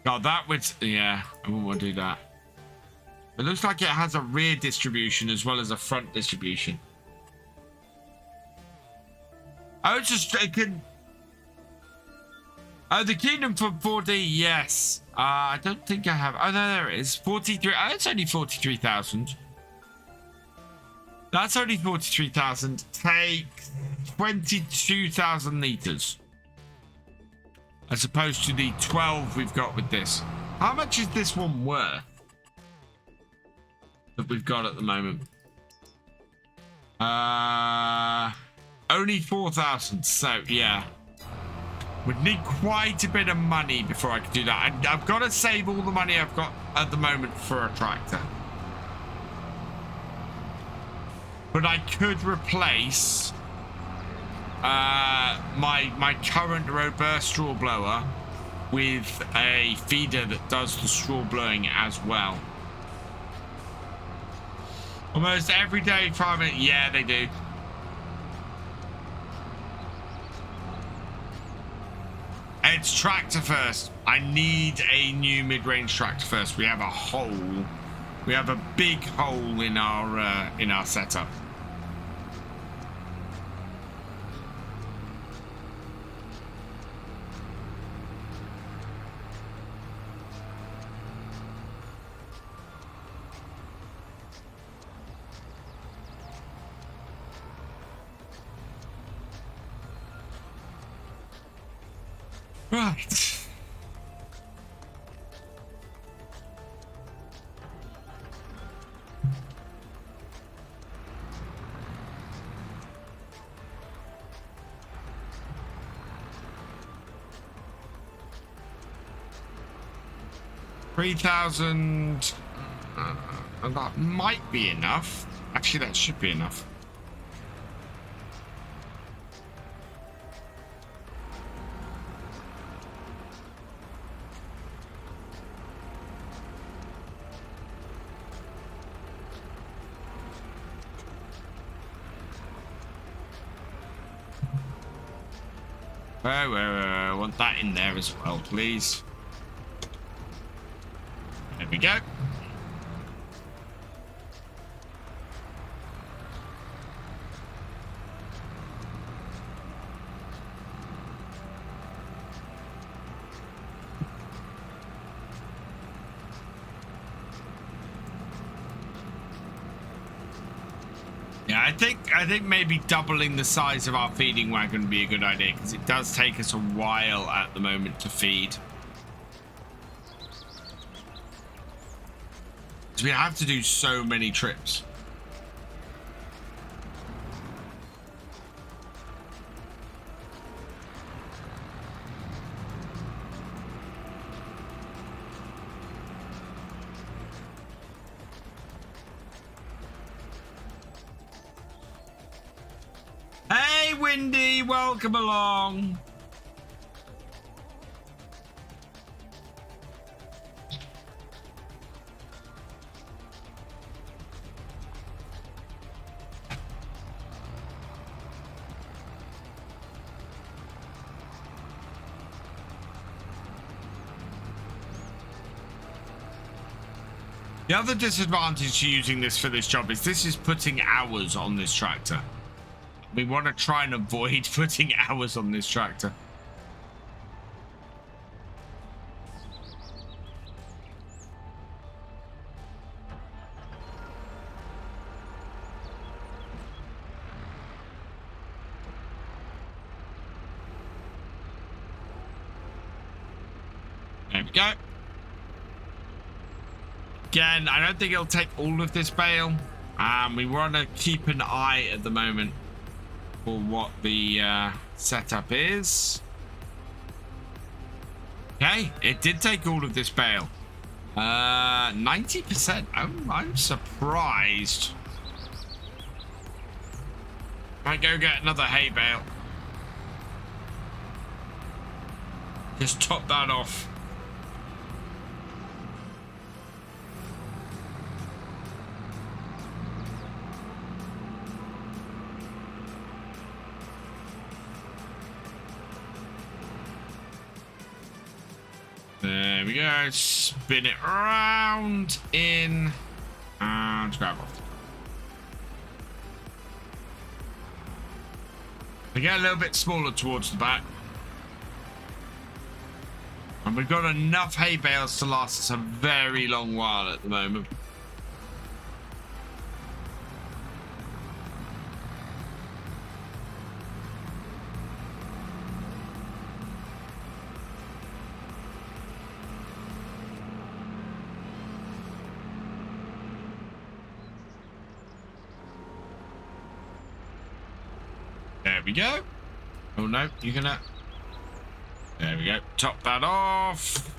A: God, that would... Yeah, I wouldn't want to do that. It looks like it has a rear distribution as well as a front distribution. Oh, it's just... It can... Oh, the Kingdom for 4D, yes. I don't think I have... Oh, no, there it is. 43... Oh, it's only 43,000. That's only 43,000. Take 22,000 litres. As opposed to the 12 we've got with this. How much is this one worth? That we've got at the moment. Only 4,000. So, yeah. Would need quite a bit of money before I could do that. I've got to save all the money I've got at the moment for a tractor. But I could replace my current robust straw blower with a feeder that does the straw blowing as well. Almost every day farming, yeah, they do. It's tractor first. I need a new mid-range tractor first. We have a hole. We have a big hole in our setup. Right. $3,000. That might be enough. Actually, that should be enough. I want that in there as well, please. There we go. Yeah, I think maybe doubling the size of our feeding wagon would be a good idea, because it does take us a while at the moment to feed. So we have to do so many trips. Hey, Windy, welcome along. The other disadvantage to using this for this job is this is putting hours on this tractor. We want to try and avoid putting hours on this tractor. There we go. Again, I don't think it'll take all of this bale. We want to keep an eye at the moment for what the setup is. Okay, it did take all of this bale. 90%. I'm surprised. I go get another hay bale. Just top that off. There we go. Spin it around in and grab off. They get a little bit smaller towards the back. And we've got enough hay bales to last us a very long while at the moment. There we go. Oh no, you're gonna... There we go. Top that off.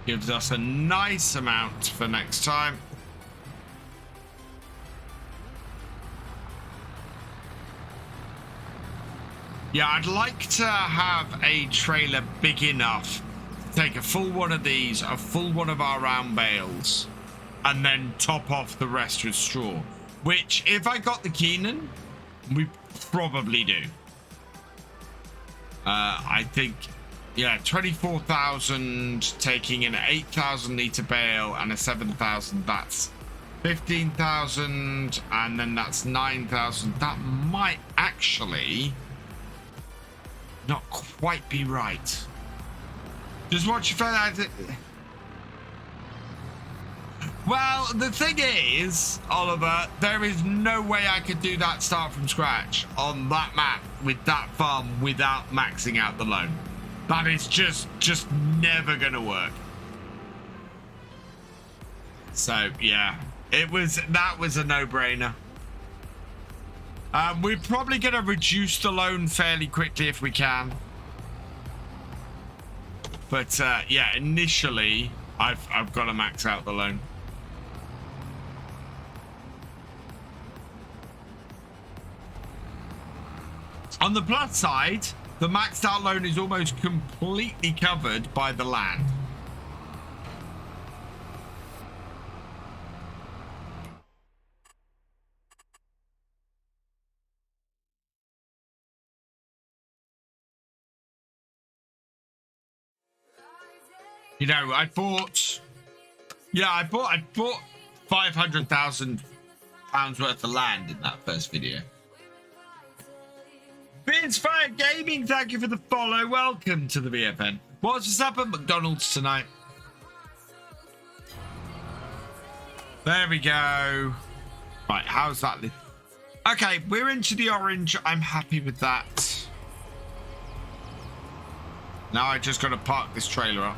A: Gives us a nice amount for next time. Yeah, I'd like to have a trailer big enough to take a full one of these, a full one of our round bales, and then top off the rest with straw. Which, if I got the Keenan, we probably do. I think, yeah, 24,000 taking in an 8,000 litre bale and a 7,000, that's 15,000, and then that's 9,000. That might actually not quite be right. Just watch your phone. Well, the thing is, Oliver, there is no way I could do that start from scratch on that map with that farm without maxing out the loan. That is just never gonna work. So yeah, that was a no-brainer. We're probably gonna reduce the loan fairly quickly if we can. But yeah, initially I've got to max out the loan. On the plus side, the maxed out loan is almost completely covered by the land. You know, I bought 500,000 pounds worth of land in that first video. Fire Gaming, thank you for the follow. Welcome to the VFN. What's up at McDonald's tonight? There we go. Right, how's that? Okay, we're into the orange. I'm happy with that. Now I just got to park this trailer up.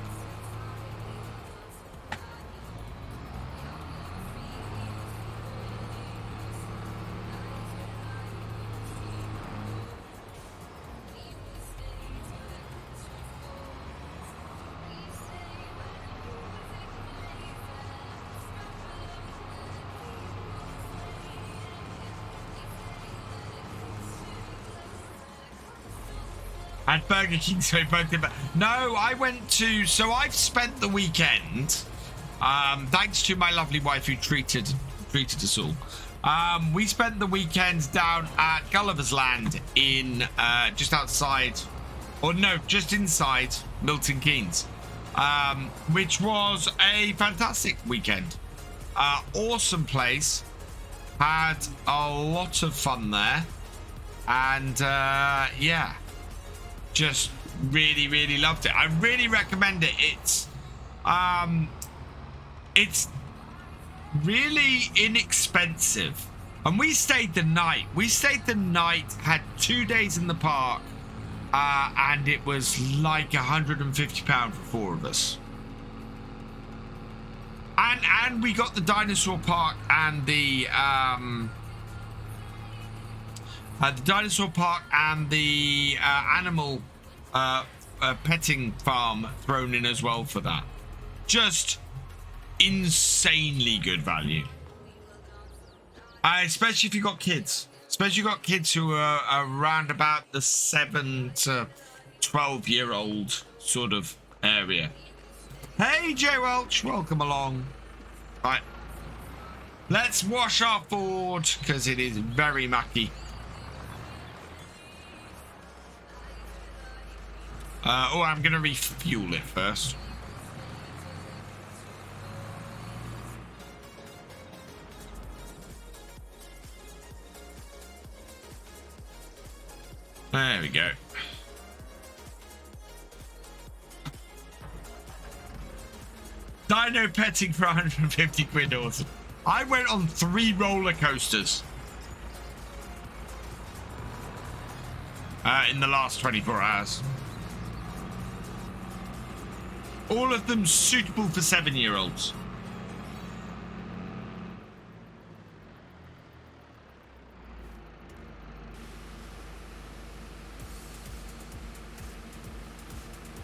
A: And Burger King, so both did. No, I went to. So I've spent the weekend. Thanks to my lovely wife who treated us all. We spent the weekend down at Gulliver's Land in just outside, or no, just inside Milton Keynes, which was a fantastic weekend. Awesome place. Had a lot of fun there, and yeah. Just really loved it. I really recommend it. It's really inexpensive, and we stayed the night. Had 2 days in the park, and it was like £150 for 4 of us. And we got the dinosaur park and the animal petting farm thrown in as well for that. Just insanely good value. Especially if you've got kids. Especially got kids who are around about the 7 to 12-year-old sort of area. Hey, J Welch, welcome along. Right. Let's wash our Ford because it is very mucky. Oh, I'm going to refuel it first. There we go. Dino petting for 150 quid, awesome. I went on 3 roller coasters in the last 24 hours. All of them suitable for 7-year-olds.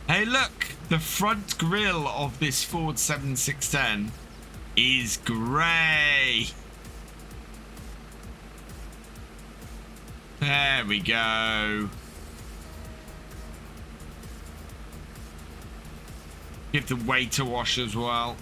A: Hey, look, the front grille of this Ford 7610 is grey. There we go. Give the weight a wash as well.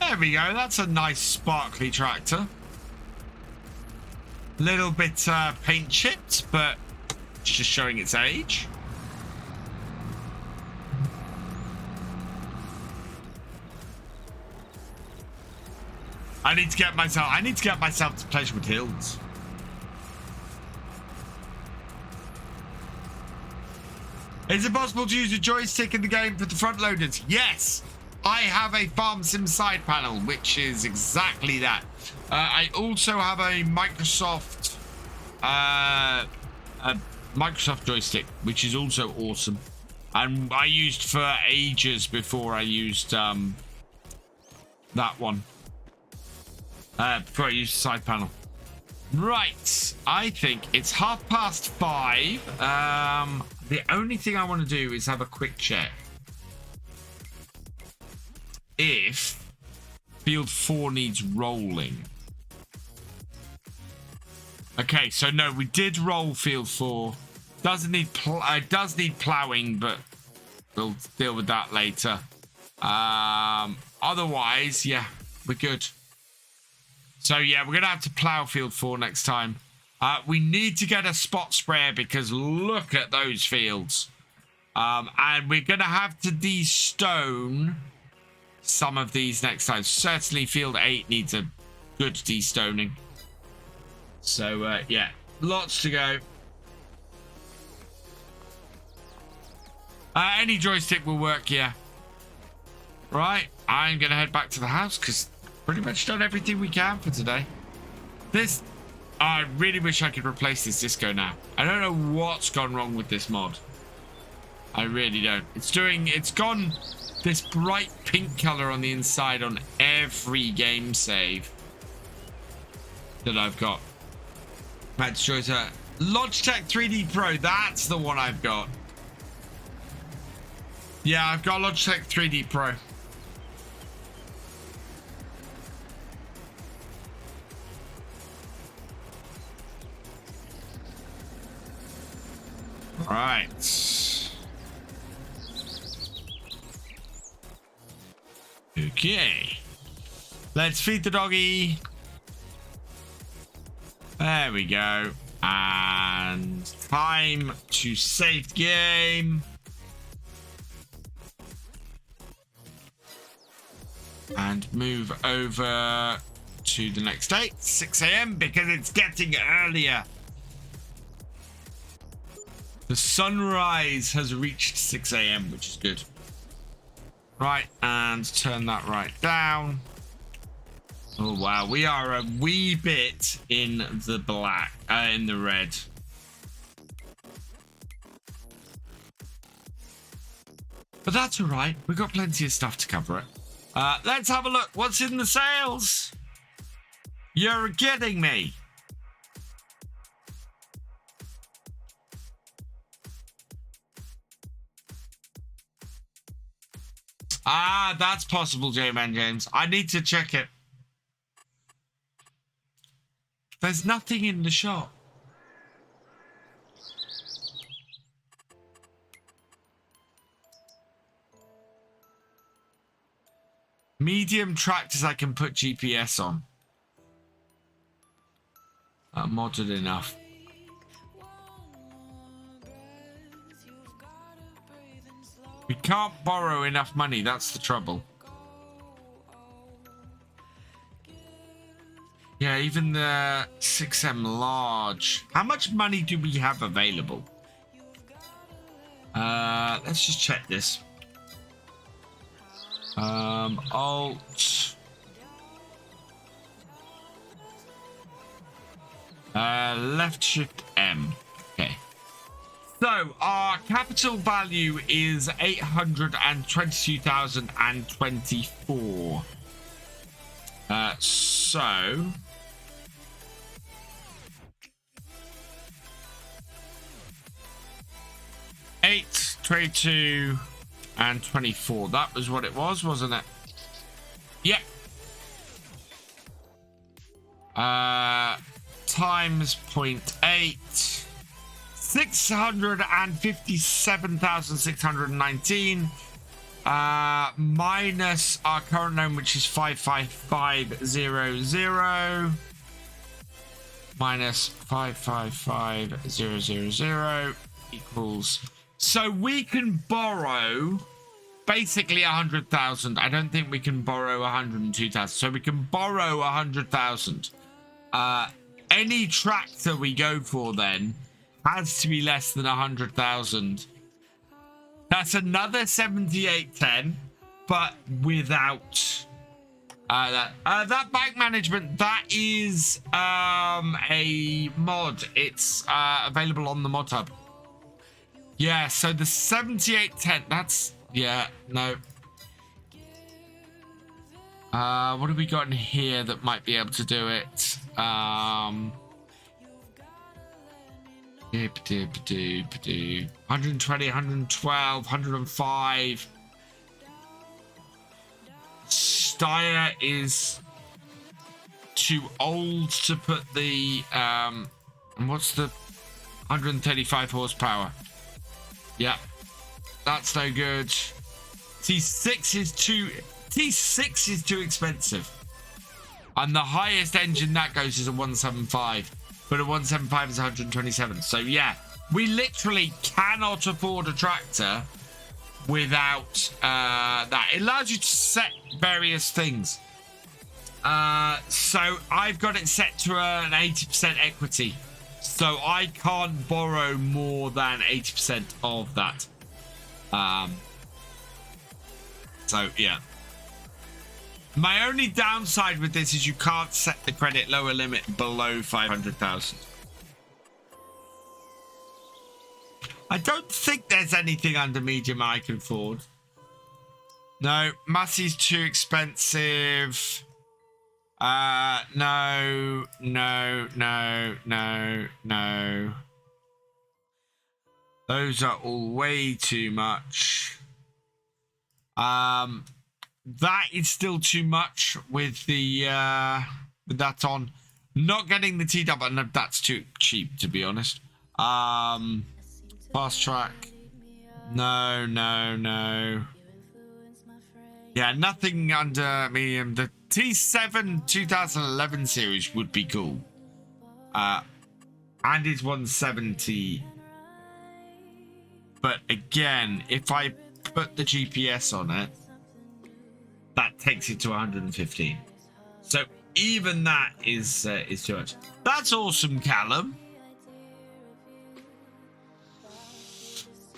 A: There we go. That's a nice sparkly tractor. Little bit paint chipped, but it's just showing its age. I need to get myself to Pleasurewood Hills. Is it possible to use a joystick in the game for the front loaders? Yes. I have a Farm Sim side panel, which is exactly that. I also have a Microsoft joystick, which is also awesome. And I used for ages before I used that one. Before I used the side panel. Right, I think it's 5:30. The only thing I want to do is have a quick check. If field 4 needs rolling. Okay, so no, we did roll field 4. Does need plowing, but we'll deal with that later. Otherwise, yeah, we're good. So yeah, we're gonna have to plow field 4 next time. We need to get a spot sprayer because look at those fields. And we're gonna have to de-stone some of these next time. Certainly field 8 needs a good de-stoning. So yeah, lots to go. Any joystick will work, yeah. Right, I'm gonna head back to the house because pretty much done everything we can for today. I really wish I could replace this disco now. I don't know what's gone wrong with this mod. I really don't. It's gone this bright pink color on the inside on every game save that I've got. Matt's choice. Logitech 3D Pro. That's the one I've got. Yeah, I've got Logitech 3D Pro. All right. Okay. Let's feed the doggy. There we go. And time to save game. And move over to the next day, 6 a.m. because it's getting earlier. The sunrise has reached 6 a.m., which is good. Right, and turn that right down. Oh, wow. We are a wee bit in the black, in the red. But that's all right. We've got plenty of stuff to cover it. Let's have a look. What's in the sales? You're kidding me. Ah, that's possible, J-Man James. I need to check it. There's nothing in the shop. Medium tractors I can put GPS on. Modded enough. We can't borrow enough money, that's the trouble. Yeah, even the 6M large. How much money do we have available? Let's just check this. Alt. Left shift M. Okay. So our capital value is 822,024. So 8, 22, and 24. That was what it was, wasn't it? Yep. Times 0.8. 657,619. Minus our current loan, which is 555,000. Minus 555,000 equals. So we can borrow basically 100,000. I don't think we can borrow 102,000. So we can borrow 100,000. Any tractor we go for then has to be less than 100,000. That's another 7810, but without that bike management. That is a mod. It's available on the mod hub. Yeah, so the 7810. That's no. What have we got in here that might be able to do it? 120, 112, 105. Steyr is too old to put the and what's the 135 horsepower? Yeah, that's no good. T6 is too expensive, and the highest engine that goes is a 175. But a 175 is 127. So yeah, we literally cannot afford a tractor without that. It allows you to set various things. So I've got it set to an 80% equity. So I can't borrow more than 80% of that. So yeah. My only downside with this is you can't set the credit lower limit below 500,000. I don't think there's anything under medium I can afford. No, Massey's too expensive. No. Those are all way too much. That is still too much with the with that on. Not getting the TW, no, that's too cheap to be honest. Fast track. No. Yeah, nothing under medium. The T7 2011 series would be cool. And it's 170. But again, if I put the GPS on it, that takes it to 115. So even that is too much. That's awesome, Callum.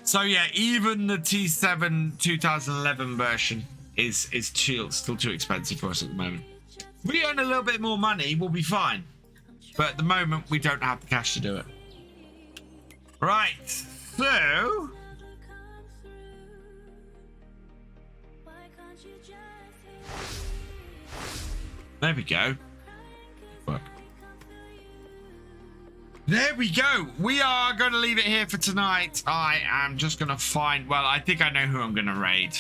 A: So yeah, even the T7 2011 version is still too expensive for us at the moment. If we earn a little bit more money, we'll be fine. But at the moment, we don't have the cash to do it. Right, so There we go. Work. There we go. We are going to leave it here for tonight. I am just going to find... Well, I think I know who I'm going to raid.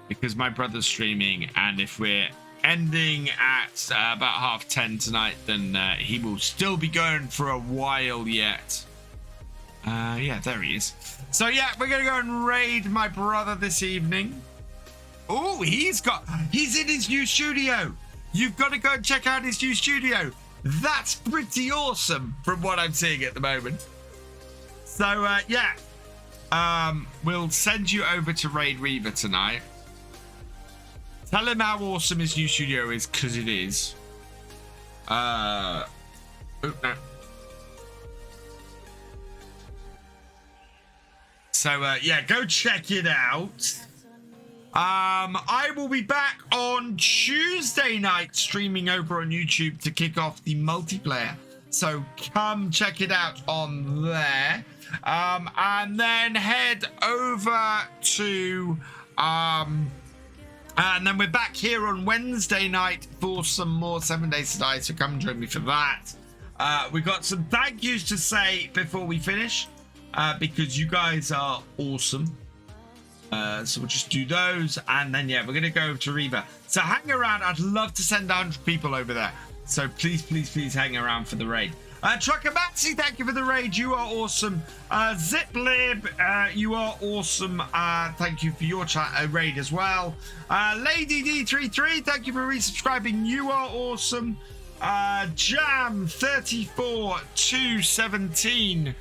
A: Because my brother's streaming. And if we're ending at about 10:30 tonight, then he will still be going for a while yet. Yeah, there he is. So, yeah, we're going to go and raid my brother this evening. Oh, he's in his new studio. You've got to go and check out his new studio. That's pretty awesome from what I'm seeing at the moment. So, yeah. We'll send you over to Raid Reaver tonight. Tell him how awesome his new studio is, because it is. Oh, no. So, yeah, go check it out. I will be back on Tuesday night streaming over on YouTube to kick off the multiplayer. So come check it out on there. And then head over to... and then we're back here on Wednesday night for some more 7 Days to Die. So come join me for that. We got some thank yous to say before we finish. Because you guys are awesome. So we'll just do those, and then yeah, we're gonna go to Reaver. So hang around. I'd love to send 100 people over there. So please hang around for the raid. Trucker Maxi, thank you for the raid. You are awesome. Ziplib, you are awesome. Thank you for your raid as well. Lady D33, thank you for resubscribing. You are awesome. Jam 34217.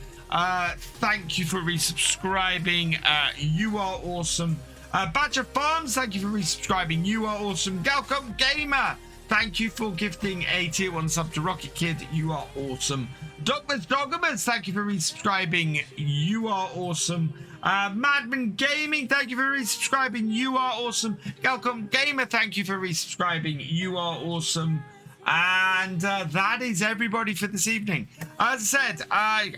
A: Thank you for resubscribing. You are awesome. Badger Farms, thank you for resubscribing. You are awesome. Galcomp Gamer, thank you for gifting a tier 1 sub to Rocket Kid. You are awesome. Dogmas, thank you for resubscribing. You are awesome. Madgin Gaming, thank you for resubscribing. You are awesome. Galcomp Gamer, thank you for resubscribing. You are awesome. And that is everybody for this evening. As I said,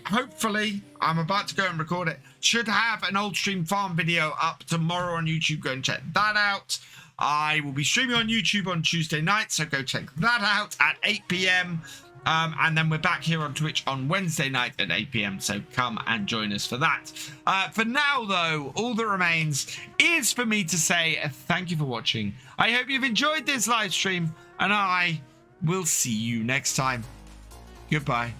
A: hopefully, I'm about to go and record it. Should have an old stream farm video up tomorrow on YouTube. Go and check that out. I will be streaming on YouTube on Tuesday night, so go check that out at 8 p.m. And then we're back here on Twitch on Wednesday night at 8 p.m. So come and join us for that. For now, though, all that remains is for me to say thank you for watching. I hope you've enjoyed this live stream, and I... we'll see you next time. Goodbye.